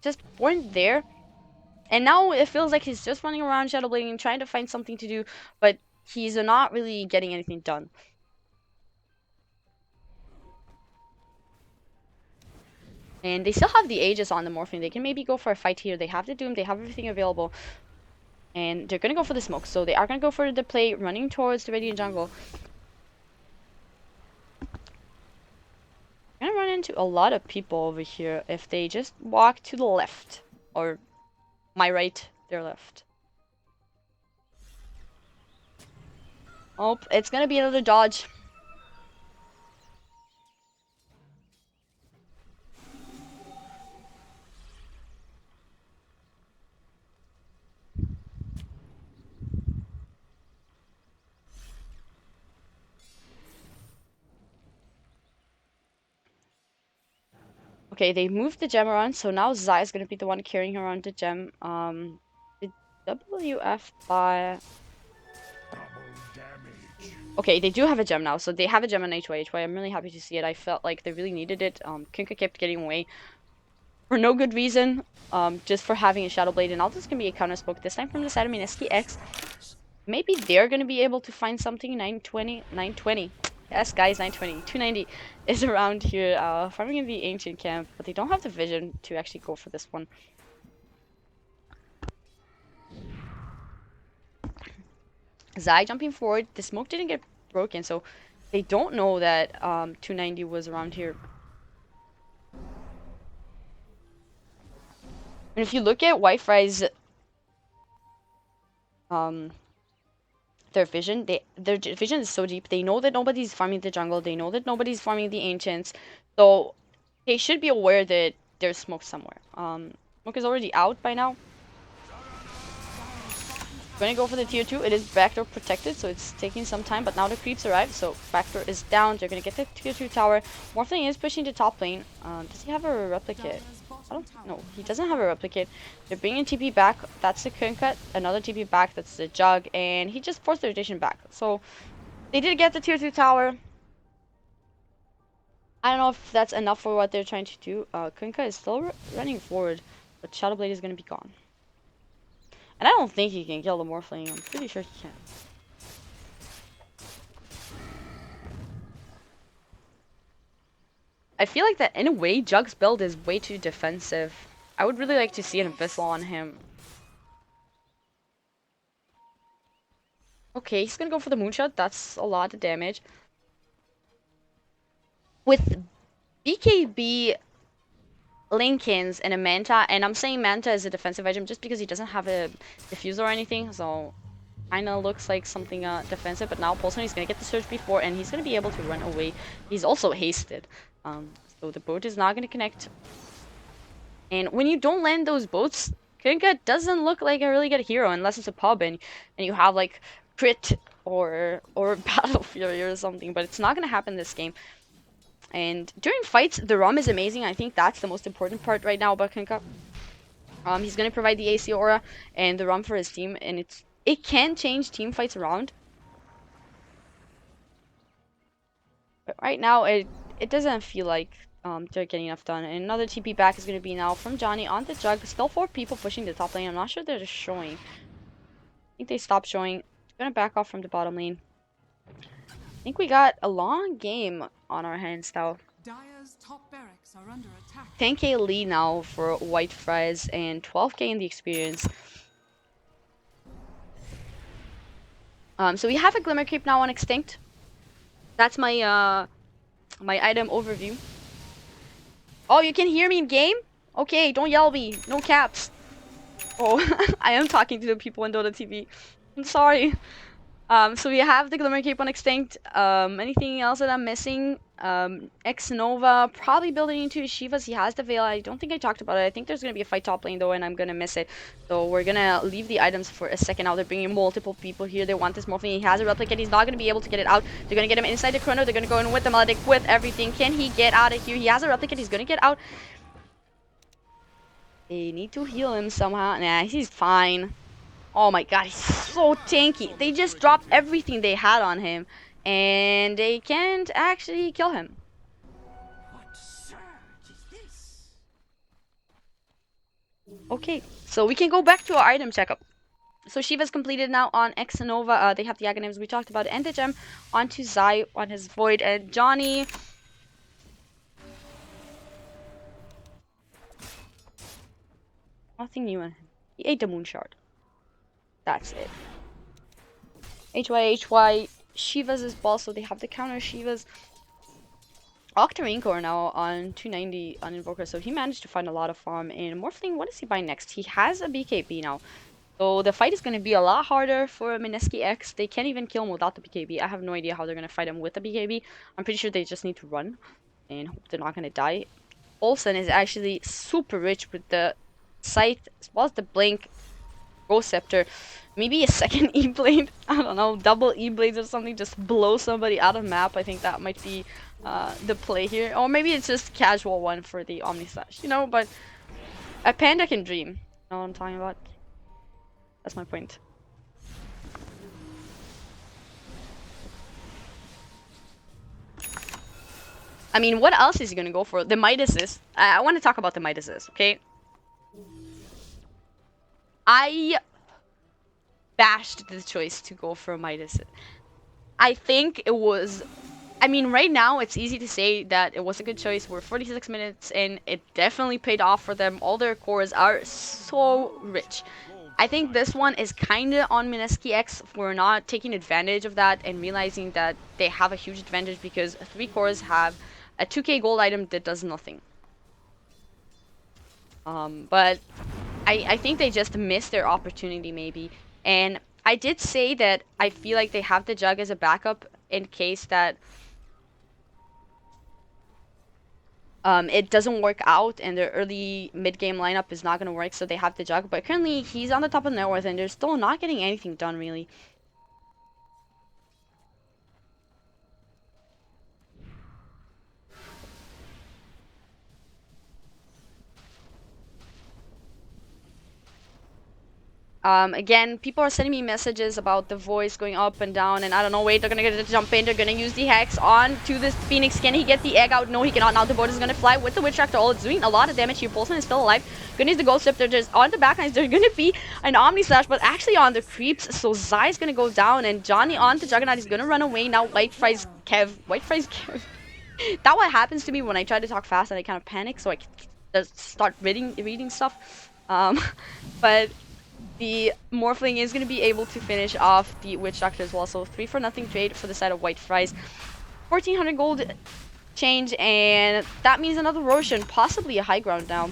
just weren't there. And now it feels like he's just running around Shadowblading, trying to find something to do, but he's not really getting anything done. And they still have the Aegis on the Morphine. They can maybe go for a fight here. They have the Doom. They have everything available. And they're going to go for the smoke. So they are going to go for the play, running towards the Radiant Jungle. Going to run into a lot of people over here if they just walk to the left. Or my right, their left. Oh, it's going to be another dodge. Okay, they moved the gem around, so now Zai is going to be the one carrying around the gem. The WF by... Okay, they do have a gem now, so they have a gem on HY. I'm really happy to see it. I felt like they really needed it. Kinka kept getting away for no good reason, just for having a Shadow Blade, and now this can be a counter smoke, this time from the side of Mineski-X. Maybe they're going to be able to find something. 920. Yes, guys, 920. 290 is around here, farming in the ancient camp, but they don't have the vision to actually go for this one. Zai jumping forward. The smoke didn't get broken, so they don't know that 290 was around here. And if you look at White Fries, their vision is so deep. They know that nobody's farming the jungle. They know that nobody's farming the ancients. So they should be aware that there's smoke somewhere. Smoke is already out by now. Gonna go for the tier 2. It is backdoor protected, so it's taking some time, but now the creeps arrive, so backdoor is down. They're gonna get the tier 2 tower. Morphling is pushing to top lane. Does he have a replicate? I don't know. He doesn't have a replicate. They're bringing TP back. That's the current cut. Another TP back. That's the Jug, and he just forced the rotation back. So they did get the tier 2 tower. I don't know if that's enough for what they're trying to do. Kunka is still running forward, but Shadowblade is gonna be gone. And I don't think he can kill the Morphling. I'm pretty sure he can. I feel like that in a way, Jug's build is way too defensive. I would really like to see an Abyssal on him. Okay, he's gonna go for the Moonshot. That's a lot of damage. With BKB, Linken's, and a Manta, and I'm saying Manta is a defensive item just because he doesn't have a diffuser or anything, so kinda looks like something defensive. But now Pulsar is gonna get the Surge before, and he's gonna be able to run away. He's also hasted, so the boat is not gonna connect. And when you don't land those boats, Kinka doesn't look like a really good hero unless it's a pub and you have like crit or battle fury or something, but it's not gonna happen this game. And during fights, the roam is amazing. I think that's the most important part right now about Kinka. He's gonna provide the AC aura and the roam for his team, and it can change team fights around. But right now, it doesn't feel like they're getting enough done. And another TP back is gonna be now from Johnny on the Jug. Still 4 people pushing the top lane. I'm not sure they're just showing. I think they stopped showing. Gonna back off from the bottom lane. I think we got a long game on our hands now. Dire's top barracks are under attack. 10k lead now for White Fries and 12k in the experience. So we have a Glimmer Creep now on Extinct. That's my my item overview. Oh, you can hear me in game? Okay, don't yell at me. No caps. Oh, I am talking to the people in Dota TV. I'm sorry. So we have the Glimmer Cape on Extinct. Anything else that I'm missing? X Nova probably building into Shivas. He has the Veil. I don't think I talked about it. I think there's gonna be a fight top lane though, and I'm gonna miss it. So we're gonna leave the items for a second now. They're bringing multiple people here. They want this Morphling. He has a replicate. He's not gonna be able to get it out. They're gonna get him inside the chrono. They're gonna go in with the Melodic, with everything. Can he get out of here? He has a replicate. He's gonna get out. They need to heal him somehow. Nah, he's fine. Oh my god, he's so tanky. They just dropped everything they had on him, and they can't actually kill him. What surge is this? Okay, so we can go back to our item checkup. So Shiva's completed now on X Nova. They have the Aghanims we talked about, and the gem onto Zai on his Void, and Johnny. Nothing new on him. He ate the Moon Shard. That's it. HY, Shivas is ball, so they have the counter Shivas. Octarinko are now on 290 on Invoker, so he managed to find a lot of farm. And Morphling, what does he buy next? He has a BKB now. So the fight is going to be a lot harder for Mineski-X. They can't even kill him without the BKB. I have no idea how they're going to fight him with the BKB. I'm pretty sure they just need to run and hope they're not going to die. Olsen is actually super rich with the Scythe, as well as the Blink, Ghost Scepter, maybe a second E-Blade, I don't know, double E-Blades or something, just blow somebody out of map. I think that might be the play here. Or maybe it's just casual one for the Omni Slash, you know, but a panda can dream. You know what I'm talking about? That's my point. I mean, what else is he gonna go for? The Midases. I want to talk about the Midases, okay? I bashed the choice to go for Midas. I think it was... I mean, right now, it's easy to say that it was a good choice. We're 46 minutes in. It definitely paid off for them. All their cores are so rich. I think this one is kind of on Mineski-X for not taking advantage of that and realizing that they have a huge advantage because 3 cores have a 2k gold item that does nothing. But I think they just missed their opportunity maybe. And I did say that I feel like they have the Jug as a backup in case that it doesn't work out and their early mid-game lineup is not going to work, so they have the Jug. But currently, he's on the top of the net worth and they're still not getting anything done really. Again, people are sending me messages about the voice going up and down, and I don't know, wait, they're gonna get to jump in, they're gonna use the Hex on to this Phoenix. Can he get the egg out? No, he cannot. Now the board is gonna fly with the Witch Tractor. All it's doing a lot of damage here. Polson is still alive. Gonna use the Ghost Scepter. Just on the backlines, there's gonna be an Omni Slash, but actually on the creeps, so Zai's gonna go down, and Johnny on to Juggernaut is gonna run away. Now White Fries Kev. That what happens to me when I try to talk fast and I kind of panic, so I just start reading stuff. But the Morphling is going to be able to finish off the Witch Doctor as well. So 3-for-0 trade for the side of White Fries. 1400 gold change, and that means another Roshan, possibly a high ground now.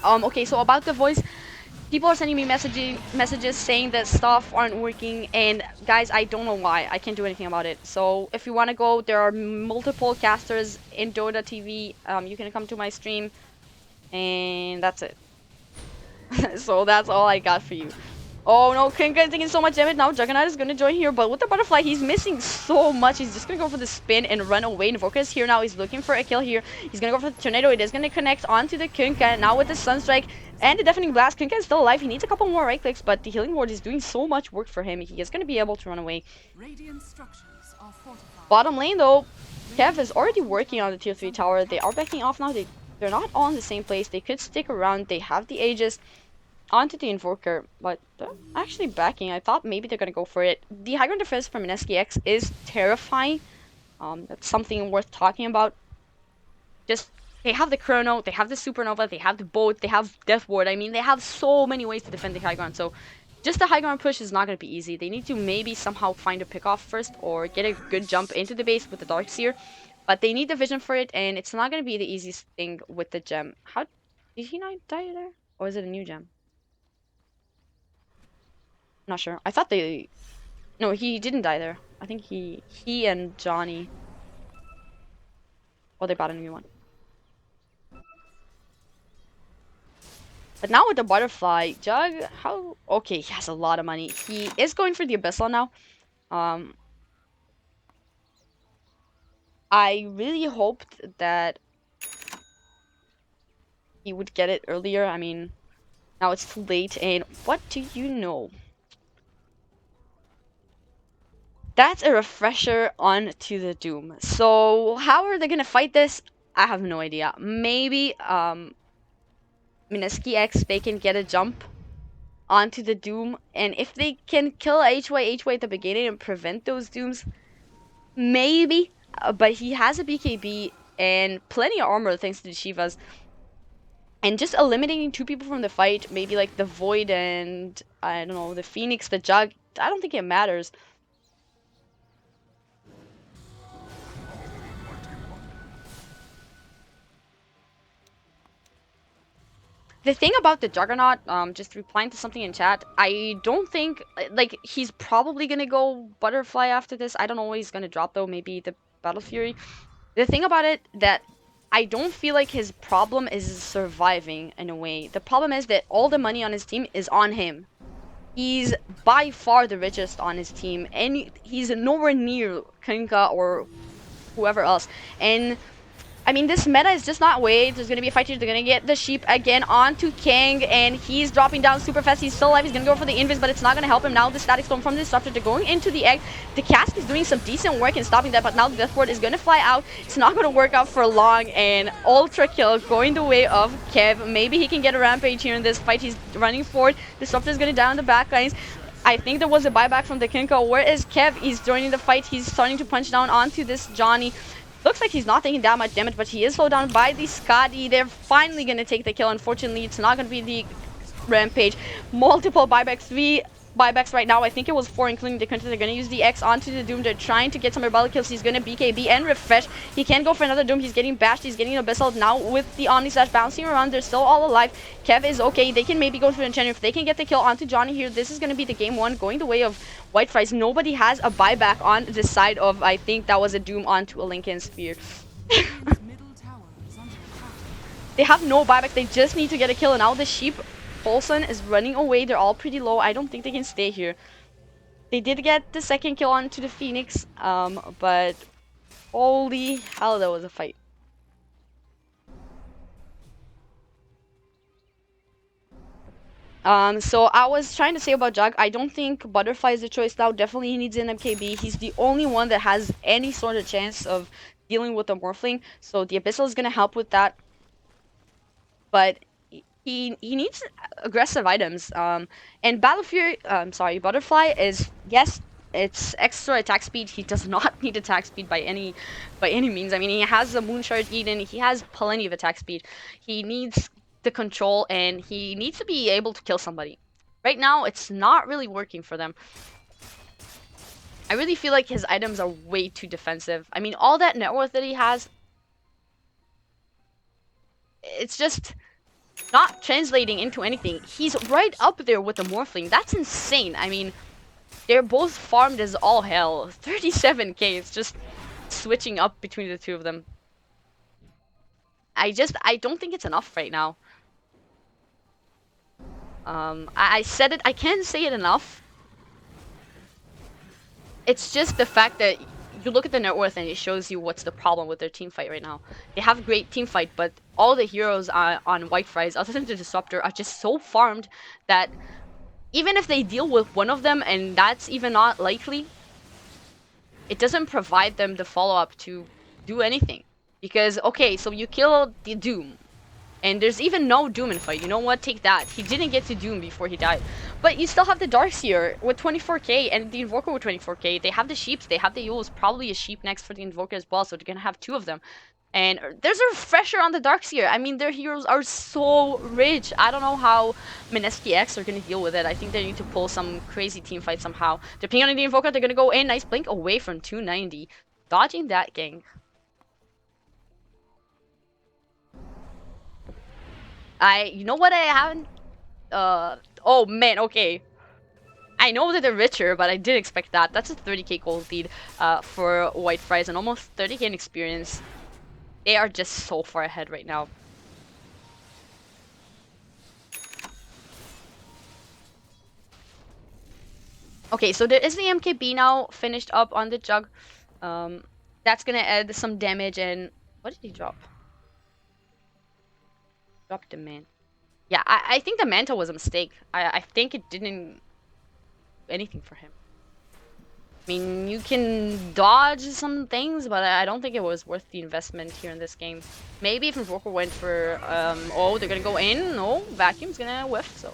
Okay, so about the voice, people are sending me messages saying that stuff aren't working, and guys, I don't know why. I can't do anything about it. So if you want to go, there are multiple casters in Dota TV. You can come to my stream, and that's it. So that's all I got for you. Oh no, Kinka is taking so much damage now. Juggernaut is gonna join here, but with the butterfly, he's missing so much. He's just gonna go for the spin and run away. Invoker is here now. He's looking for a kill here. He's gonna go for the tornado. It is gonna connect onto the Kinka. Now with the Sunstrike and the Deafening Blast, Kinka is still alive. He needs a couple more right clicks, but the Healing Ward is doing so much work for him. He is gonna be able to run away. Radiant structures are fortified. Bottom lane though, Kev is already working on the tier 3 tower. They are backing off now. They're not all in the same place. They could stick around. They have the Aegis onto the Invoker, but they're actually backing. I thought maybe they're gonna go for it. The high ground defense from Mineski-X is terrifying. That's something worth talking about. Just, they have the Chrono, they have the Supernova, they have the Boat, they have Death Ward. I mean, they have so many ways to defend the high ground, so just the high ground push is not gonna be easy. They need to maybe somehow find a pick off first, or get a good jump into the base with the Darkseer. But they need the vision for it, and it's not gonna be the easiest thing with the gem. How did he not die there? Or is it a new gem? Not sure. I thought they... No, he didn't die there. I think he and Johnny... Oh, they bought a new one. But now with the butterfly, Jug, how... Okay, he has a lot of money. He is going for the Abyssal now. I really hoped that he would get it earlier. I mean, now it's too late, and what do you know? That's a refresher onto the Doom. So how are they gonna fight this? I have no idea. Maybe Mineski-X, they can get a jump onto the Doom, and if they can kill HY at the beginning and prevent those Dooms, maybe. But he has a BKB and plenty of armor thanks to the Shivas. And just eliminating 2 people from the fight, maybe like the Void and, I don't know, the Phoenix, the Jug, I don't think it matters. The thing about the Juggernaut, just replying to something in chat, I don't think, like, he's probably gonna go Butterfly after this. I don't know what he's gonna drop though, maybe the Battle Fury. The thing about it, that I don't feel like his problem is surviving in a way. The problem is that all the money on his team is on him. He's by far the richest on his team, and he's nowhere near Kinka or whoever else. And I mean, this meta is just not wait. There's gonna be a fight here. They're gonna get the sheep again onto Kang, and he's dropping down super fast. He's still alive. He's gonna go for the invis, but it's not gonna help him now. The static storm from the disruptor. They're going into the egg. The cast is doing some decent work in stopping that, but now the death ward is gonna fly out. It's not gonna work out for long, and ultra kill going the way of Kev. Maybe he can get a rampage here in this fight. He's running forward. Disruptor is gonna die on the back lines. I think there was a buyback from the Kinko. Where is Kev? He's joining the fight. He's starting to punch down onto this Johnny. Looks like he's not taking that much damage, but he is slowed down by the Scotty. They're finally going to take the kill. Unfortunately, it's not going to be the rampage. Multiple buybacks, 3 buybacks right now. I think it was 4, including the country. They're going to use the X onto the Doom. They're trying to get some rebel kills. He's going to BKB and refresh. He can't go for another Doom. He's getting bashed. He's getting Abyssal now with the Omni Slash bouncing around. They're still all alive. Kev is okay. They can maybe go for the Enchanter. If they can get the kill onto Johnny here, this is going to be the game 1 going the way of White Fries. Nobody has a buyback on the side of, I think that was a Doom onto a Lincoln Sphere. They have no buyback. They just need to get a kill. And now the sheep, Paulson, is running away. They're all pretty low. I don't think they can stay here. They did get the second kill onto the Phoenix, but holy hell, that was a fight. So I was trying to say about Jug, I don't think Butterfly is the choice now. Definitely he needs an MKB. He's the only one that has any sort of chance of dealing with the Morphling, so the Abyssal is going to help with that. But he needs aggressive items. And Butterfly is, yes, it's extra attack speed. He does not need attack speed by any means. I mean, he has a Moonshard Eden. He has plenty of attack speed. He needs the control, and he needs to be able to kill somebody. Right now, it's not really working for them. I really feel like his items are way too defensive. I mean, all that net worth that he has, it's just not translating into anything. He's right up there with the Morphling. That's insane. I mean, they're both farmed as all hell. 37k, it's just switching up between the two of them. I don't think it's enough right now. I said it, I can't say it enough. It's just the fact that you look at the net worth and it shows you what's the problem with their team fight right now. They have a great team fight, but all the heroes on White Fries, other than the Disruptor, are just so farmed that even if they deal with one of them, and that's even not likely, it doesn't provide them the follow-up to do anything. Because, okay, so you kill the Doom, and there's even no Doom in fight. You know what? Take that. He didn't get to Doom before he died. But you still have the Darkseer with 24k and the Invoker with 24k. They have the Sheeps, they have the Yules, probably a Sheep next for the Invoker as well, so they're gonna have two of them. And there's a refresher on the Darkseer. I mean, their heroes are so rich. I don't know how Mineski-X are gonna deal with it. I think they need to pull some crazy team fight somehow. Depending on the Invoker, they're gonna go in. Nice blink away from 290. Dodging that gang. You know what I haven't, oh man, okay. I know that they're richer, but I didn't expect that. That's a 30k gold lead, for White Fries and almost 30k in experience. They are just so far ahead right now. Okay, so there is the MKB now finished up on the Jug. That's gonna add some damage and... What did he drop? Dropped the man. Yeah, I think the Manta was a mistake. I think it didn't do anything for him. I mean, you can dodge some things, but I don't think it was worth the investment here in this game. Maybe if Invoker went for, oh, they're gonna go in. No, Vacuum's gonna whiff, so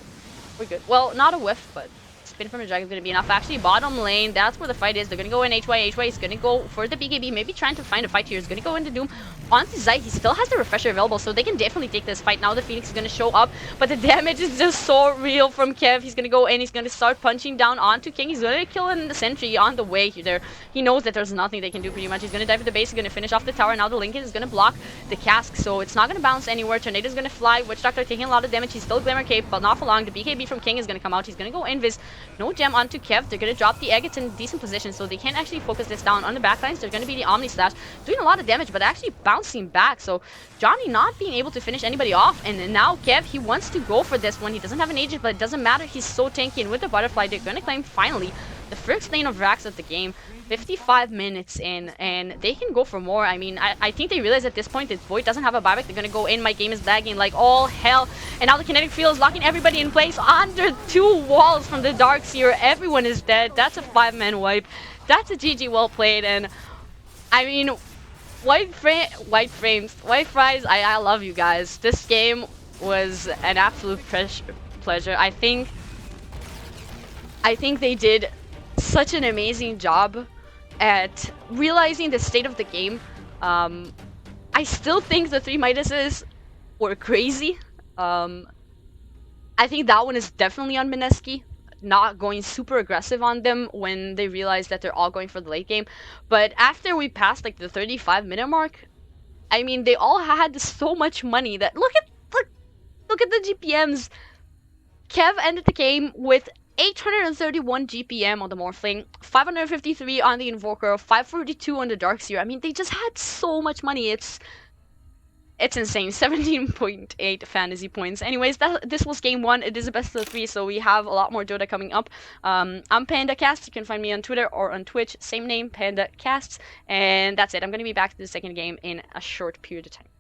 we're good. Well, not a whiff, but spin from a dragon is gonna be enough. Actually, bottom lane, that's where the fight is. They're gonna go in HY is gonna go for the BKB, maybe trying to find a fight here. He's gonna go into Doom. Onto Zai, he still has the refresher available, so they can definitely take this fight. Now the Phoenix is gonna show up, but the damage is just so real from Kev. He's gonna go in, he's gonna start punching down onto King. He's gonna kill in the sentry on the way here. He knows that there's nothing they can do pretty much. He's gonna dive to the base, he's gonna finish off the tower. Now the Lincoln is gonna block the cask, so it's not gonna bounce anywhere. Tornado's gonna fly. Witch Doctor taking a lot of damage. He's still Glamour Cape, but not for long. The BKB from King is gonna come out. He's gonna go invis. No gem onto Kev. They're gonna drop the egg. It's in decent position, so they can't actually focus this down on the backlines. There's gonna be the Omni Slash doing a lot of damage, but actually bouncing back. So Johnny not being able to finish anybody off, and now Kev, he wants to go for this one. He doesn't have an agent, but it doesn't matter. He's so tanky, and with the butterfly, they're gonna claim finally the first lane of Rax of the game. 55 minutes in, and they can go for more. I mean, I think they realize at this point that Void doesn't have a buyback. They're gonna go in. My game is lagging like all hell, and now the kinetic field is locking everybody in place under two walls from the Darkseer. Everyone is dead. That's a 5-man wipe. That's a GG well played, and I mean, White Fries, I love you guys. This game was an absolute pleasure. I think they did such an amazing job at realizing the state of the game. I still think the 3 Midases were crazy. I think that one is definitely on Mineski, not going super aggressive on them when they realize that they're all going for the late game. But after we passed like the 35-minute mark, I mean, they all had so much money that look at the GPMs. Kev ended the game with 831 GPM on the Morphling, 553 on the Invoker, 542 on the Darkseer. I mean, they just had so much money. It's insane. 17.8 fantasy points. Anyways, this was game 1. It is a best of 3, so we have a lot more Dota coming up. I'm PandaCasts. You can find me on Twitter or on Twitch. Same name, PandaCasts. And that's it. I'm going to be back to the second game in a short period of time.